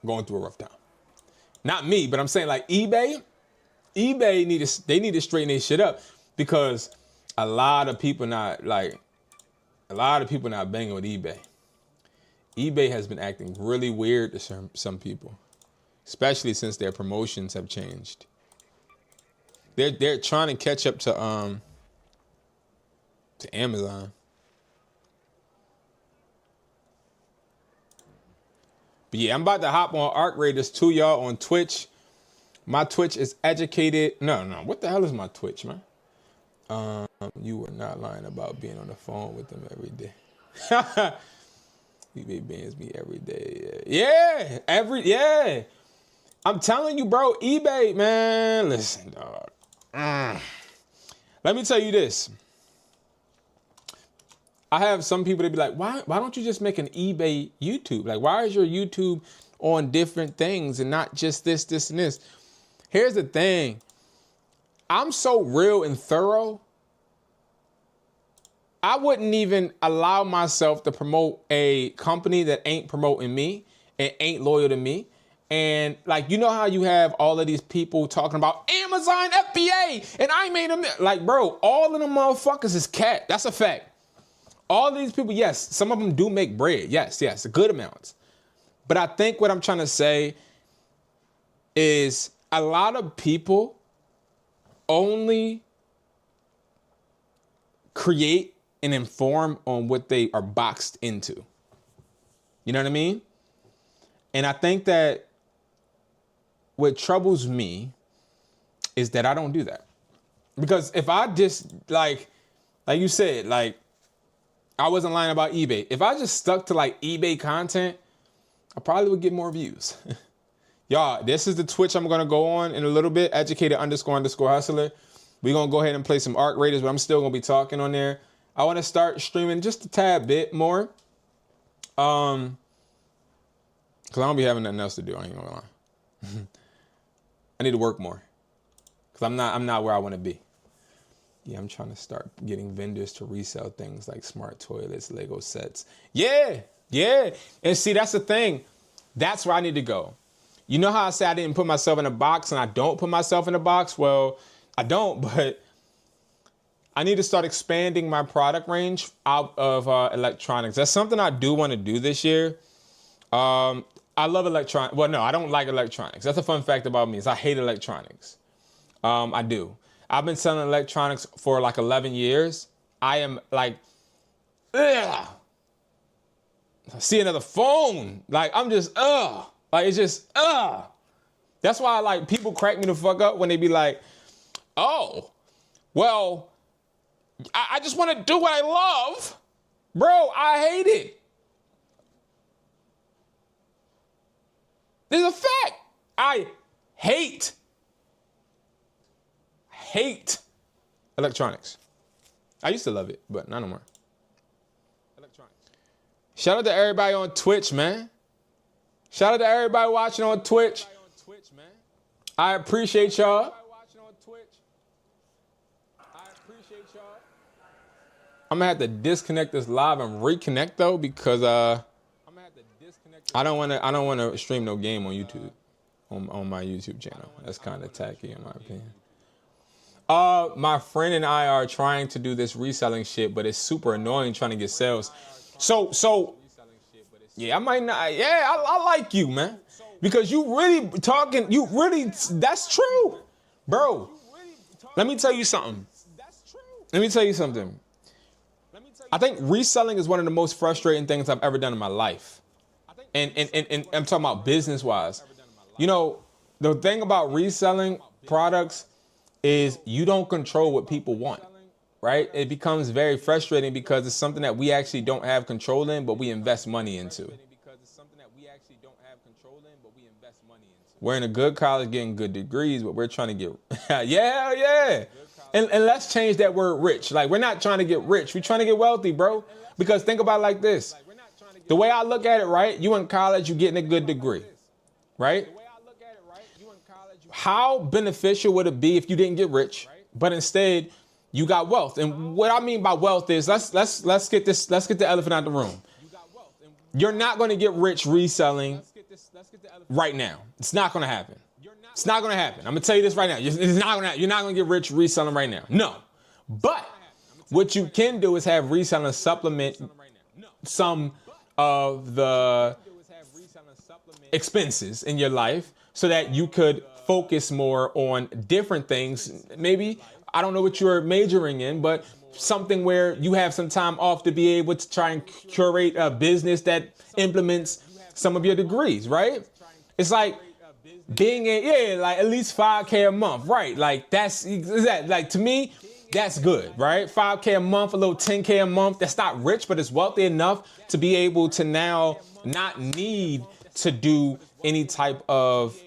going through a rough time. Not me, but I'm saying, like, eBay need to straighten their shit up, because a lot of people not banging with eBay. eBay has been acting really weird to some people, especially since their promotions have changed. They're trying to catch up to Amazon. But yeah, I'm about to hop on Arc Raiders too, y'all, on Twitch. My Twitch is educated. No. What the hell is my Twitch, man? You were not lying about being on the phone with them every day. eBay bans me every day. Yeah. I'm telling you, bro, eBay, man. Listen, dog. Let me tell you this. I have some people that be like, why don't you just make an eBay YouTube? Like, why is your YouTube on different things and not just this, and this? Here's the thing. I'm so real and thorough. I wouldn't even allow myself to promote a company that ain't promoting me and ain't loyal to me. And, like, you know how you have all of these people talking about Amazon FBA and I made them. Like, bro, all of them motherfuckers is cat. That's a fact. All these people, yes, some of them do make bread. Yes, good amounts. But I think what I'm trying to say is a lot of people only create and inform on what they are boxed into. You know what I mean? And I think that what troubles me is that I don't do that. Because if I just, like you said, like, I wasn't lying about eBay. If I just stuck to, like, eBay content, I probably would get more views. Y'all, this is the Twitch I'm going to go on in a little bit, educated__hustler. We're going to go ahead and play some Arc Raiders, but I'm still going to be talking on there. I want to start streaming just a tad bit more. Cause I don't be having nothing else to do. I ain't gonna lie. I need to work more. Cause I'm not where I want to be. Yeah, I'm trying to start getting vendors to resell things like smart toilets, Lego sets. Yeah. And see, that's the thing. That's where I need to go. You know how I say I didn't put myself in a box and I don't put myself in a box? Well, I don't, but I need to start expanding my product range out of electronics. That's something I do want to do this year. I love electronics. Well, no, I don't like electronics. That's a fun fact about me is I hate electronics. I do. I've been selling electronics for like 11 years. I am like, ugh. I see another phone. Like, I'm just, ugh. Like, it's just, ugh. That's why, like, people crack me the fuck up when they be like, oh, well, I just want to do what I love. Bro, I hate it. This is a fact. I hate electronics. I used to love it, but not no more. Shout out to everybody on Twitch, man. Shout out to everybody watching on Twitch. I appreciate y'all. I'm gonna have to disconnect this live and reconnect though because I don't want to stream no game on YouTube on my YouTube channel. That's kind of tacky in my opinion. My friend and I are trying to do this reselling shit, but it's super annoying trying to get sales. So yeah, I might not. Yeah, I like you, man, because you really talking. You really, that's true, bro. Let me tell you something. I think reselling is one of the most frustrating things I've ever done in my life, and I'm talking about business wise. You know, the thing about reselling products is you don't control what people want. Right? It becomes very frustrating because it's something that we actually don't have control in, but we invest money into. We're in a good college getting good degrees, but we're trying to get, yeah. And let's change that word rich. Like, we're not trying to get rich. We're trying to get wealthy, bro. Because think about it like this. The way I look at it, right? You in college, you getting a good degree, right? How beneficial would it be if you didn't get rich, but instead you got wealth? And what I mean by wealth is let's get the elephant out the room. You're not going to get rich reselling right now. It's not going to happen. It's not going to happen. I'm going to tell you this right now. You're not going to get rich reselling right now. No. But what you can do is have reselling supplement some of the expenses in your life so that you could focus more on different things. Maybe, I don't know what you're majoring in, but something where you have some time off to be able to try and curate a business that implements some of your degrees, right? It's like being like at least $5K a month, right? Like like to me, that's good, right? $5K a month, a little $10K a month. That's not rich, but it's wealthy enough to be able to now not need to do any type of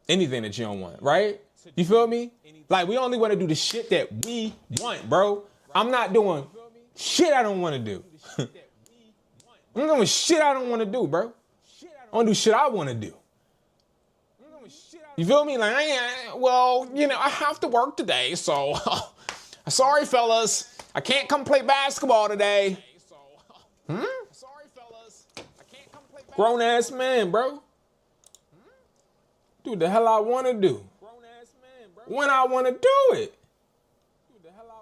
anything that you don't want, right? You feel me? Like, we only want to do the shit that we want, bro. I'm not doing shit I don't want to do. I'm doing shit I don't want to do, bro. I want to do shit I want to do. You feel me? Like, well, you know, I have to work today, so sorry, fellas. I can't come play basketball today. Grown ass man, bro. Do the hell I want to do. When I want to do it.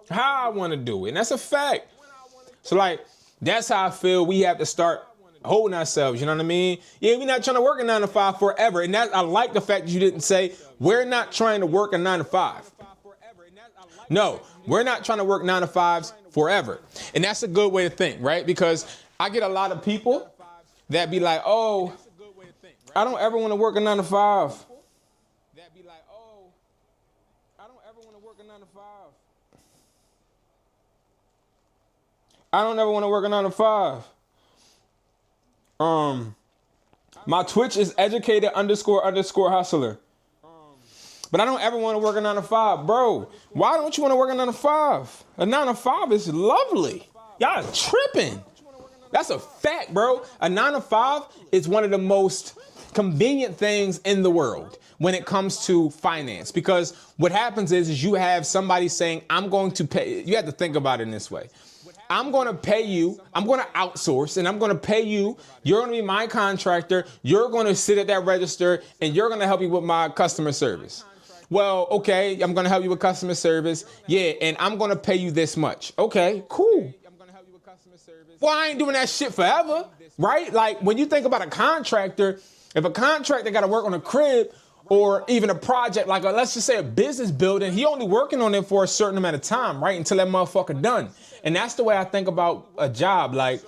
How I want to do it. And that's a fact. So, like, that's how I feel we have to start holding ourselves. You know what I mean? Yeah, we're not trying to work a 9 to 5 forever. And that, I like the fact that you didn't say we're not trying to work a 9 to 5. No, we're not trying to work 9 to 5s forever. And that's a good way to think, right? Because I get a lot of people that be like, oh, I don't ever want to work a 9 to 5. I don't ever want to work a 9 to 5. My Twitch is educated__hustler. But I don't ever want to work a 9 to 5, bro. Why don't you want to work a 9 to 5? A 9 to 5 is lovely. Y'all tripping. That's a fact, bro. A 9 to 5 is one of the most convenient things in the world when it comes to finance, because what happens is you have somebody saying, I'm going to pay. You have to think about it in this way. I'm going to pay you. I'm going to outsource and I'm going to pay you. You're going to be my contractor. You're going to sit at that register and you're going to help me with my customer service. Well, okay, I'm going to help you with customer service. Yeah, and I'm going to pay you this much. Okay, cool. Well, I ain't doing that shit forever, right? Like when you think about a contractor, if a contractor got to work on a crib or even a project, like let's just say a business building, he only working on it for a certain amount of time, right? Until that motherfucker done. And that's the way I think about a job. Like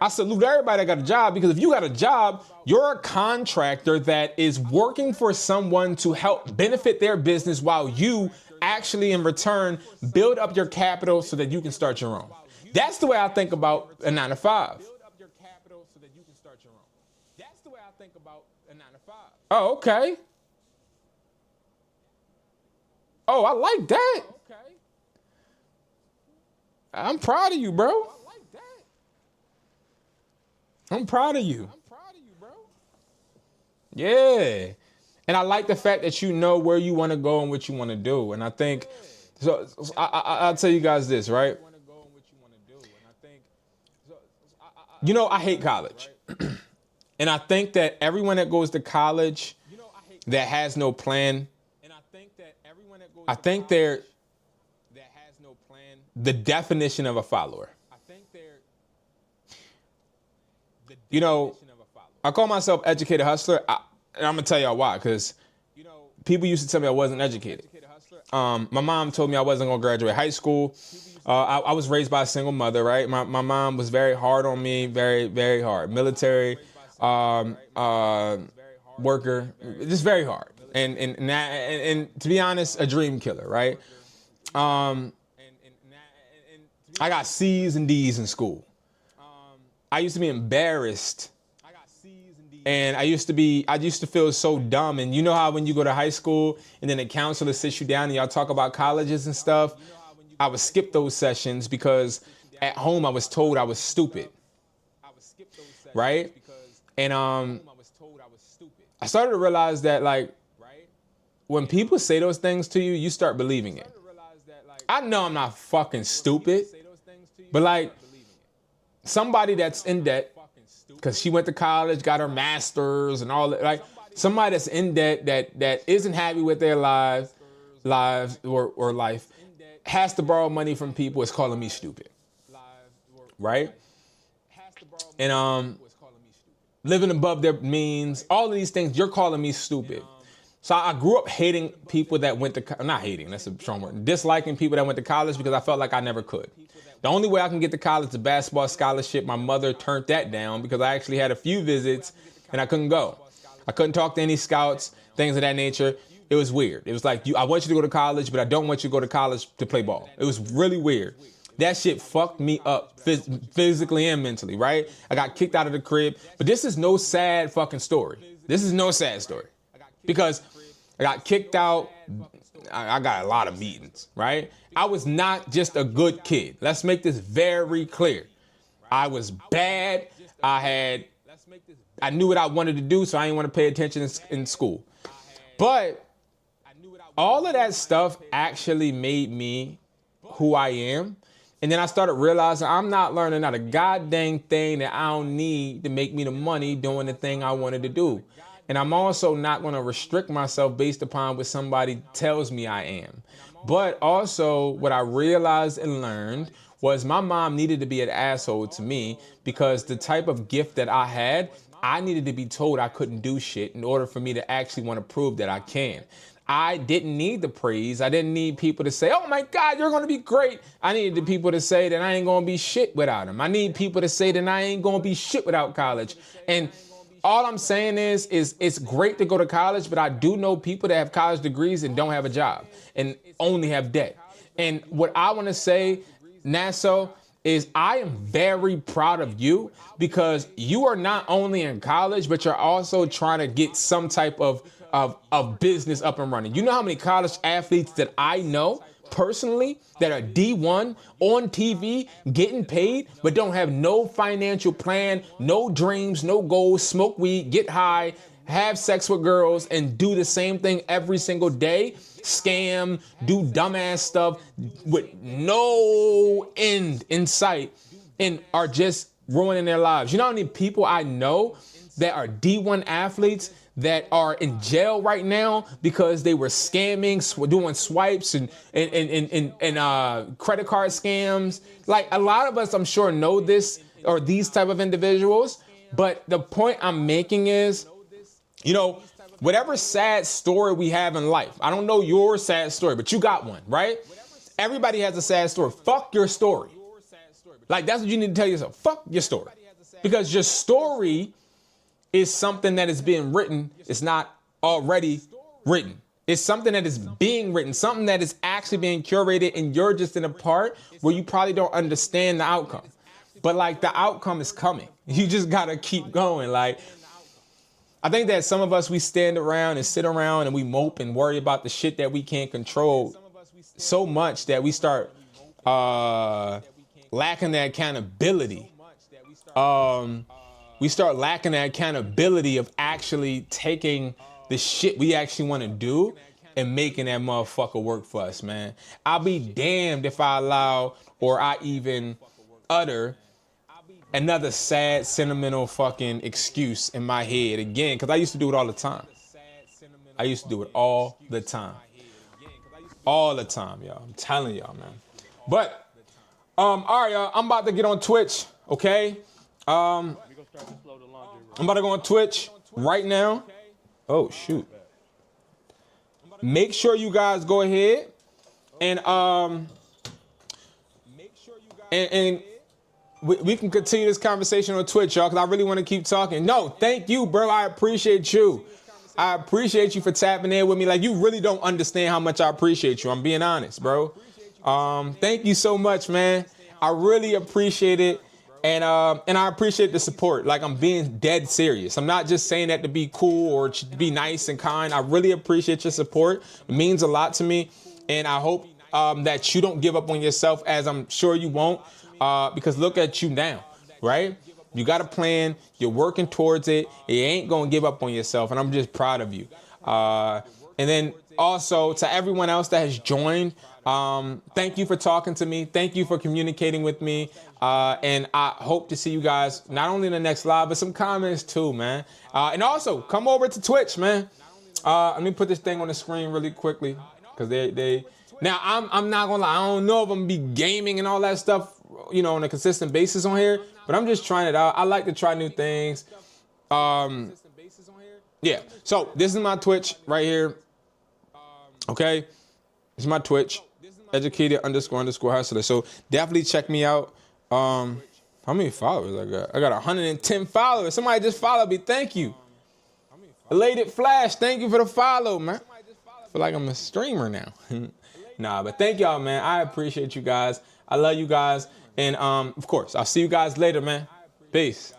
I salute everybody that got a job, because if you got a job, you're a contractor that is working for someone to help benefit their business while you actually in return build up your capital so that you can start your own. That's the way I think about a 9 to 5. Oh, okay. Oh, I like that. I'm proud of you, bro. I'm proud of you. Yeah. And I like the fact that you know where you want to go and what you want to do. And I think, so I'll tell you guys this, right? You know, I hate college. And I think that everyone that goes to college that has no plan, I think they're the definition of a follower. You know, I call myself educated hustler. And I'm going to tell y'all why, because people used to tell me I wasn't educated. My mom told me I wasn't going to graduate high school. I was raised by a single mother, right? My mom was very hard on me, very, very hard. Military, worker, just very hard. And to be honest, a dream killer, right? I got C's and D's in school. I used to be embarrassed. And I used to feel so dumb. And you know how when you go to high school and then the counselor sits you down and y'all talk about colleges and stuff? I would skip those sessions because at home I was told I was stupid. Right? And I started to realize that, like, when people say those things to you, you start believing it. I know I'm not fucking stupid, but like somebody that's in debt because she went to college, got her master's and all that, like somebody that's in debt that isn't happy with their lives or life has to borrow money from people is calling me stupid. Right? And living above their means, all of these things, you're calling me stupid. So I grew up hating people that went to, not hating, that's a strong word, disliking people that went to college because I felt like I never could. The only way I can get to college is a basketball scholarship. My mother turned that down because I actually had a few visits and I couldn't go. I couldn't talk to any scouts, things of that nature. It was weird. It was like, I want you to go to college, but I don't want you to go to college to play ball. It was really weird. That shit fucked me up physically and mentally, right? I got kicked out of the crib, but this is no sad fucking story. This is no sad story because I got kicked out. I got a lot of beatings, right? I was not just a good kid. Let's make this very clear. I was bad. I knew what I wanted to do, so I didn't want to pay attention in school. But all of that stuff actually made me who I am. And then I started realizing I'm not learning not a goddamn thing that I don't need to make me the money doing the thing I wanted to do. And I'm also not going to restrict myself based upon what somebody tells me I am. But also what I realized and learned was my mom needed to be an asshole to me because the type of gift that I had, I needed to be told I couldn't do shit in order for me to actually want to prove that I can. I didn't need the praise. I didn't need people to say, oh my God, you're going to be great. I needed the people to say that I ain't going to be shit without them. I need people to say that I ain't going to be shit without college. And all I'm saying is it's great to go to college, but I do know people that have college degrees and don't have a job and only have debt. And what I want to say, Nassau, is I am very proud of you because you are not only in college, but you're also trying to get some type of business up and running. You know how many college athletes that I know personally that are D1 on TV getting paid, but don't have no financial plan, no dreams, no goals, smoke weed, get high, have sex with girls, and do the same thing every single day, scam, do dumbass stuff with no end in sight, and are just ruining their lives. You know how many people I know that are D1 athletes that are in jail right now because they were scamming, doing swipes and credit card scams? Like, a lot of us, I'm sure, know this, or these type of individuals. But the point I'm making is, you know, whatever sad story we have in life, I don't know your sad story, but you got one, right? Everybody has a sad story. Fuck your story. Like, that's what you need to tell yourself. Fuck your story. Because your story is something that is being written. It's not already written. It's something that is being written, something that is actually being curated, and you're just in a part where you probably don't understand the outcome. But like, the outcome is coming. You just gotta keep going. Like, I think that some of us, we stand around and sit around and we mope and worry about the shit that we can't control so much that we start lacking the accountability. We start lacking the accountability of actually taking the shit we actually want to do and making that motherfucker work for us, man. I'll be damned if I allow, or I even utter, another sad, sentimental fucking excuse in my head again, because I used to do it all the time. I used to do it all the time. All the time, y'all. I'm telling y'all, man. But, all right, y'all. I'm about to get on Twitch, okay? I'm about to go on Twitch right now. Oh, shoot. Make sure you guys go ahead and we can continue this conversation on Twitch, y'all, because I really want to keep talking. No, thank you, bro. I appreciate you. I appreciate you for tapping in with me. Like, you really don't understand how much I appreciate you. I'm being honest, bro. Thank you so much, man. I really appreciate it. And I appreciate the support. Like, I'm being dead serious. I'm not just saying that to be cool or to be nice and kind. I really appreciate your support. It means a lot to me. And I hope that you don't give up on yourself, as I'm sure you won't, because look at you now, right? You got a plan. You're working towards it. You ain't going to give up on yourself. And I'm just proud of you. And then also to everyone else that has joined, thank you for talking to me. Thank you for communicating with me. And I hope to see you guys not only in the next live, but some comments too, man. And also come over to Twitch, man. Let me put this thing on the screen really quickly, because now I'm not gonna lie. I don't know if I'm gonna be gaming and all that stuff, you know, on a consistent basis on here, but I'm just trying it out. I like to try new things. Yeah. So this is my Twitch right here. Okay. This is my Twitch. Educated__hustler. So definitely check me out. How many followers I got? I got 110 followers. Somebody just followed me. Thank you. Elated Flash, thank you for the follow, man. I feel like I'm a streamer now. Nah, but thank y'all, man. I appreciate you guys. I love you guys. And of course, I'll see you guys later, man. Peace.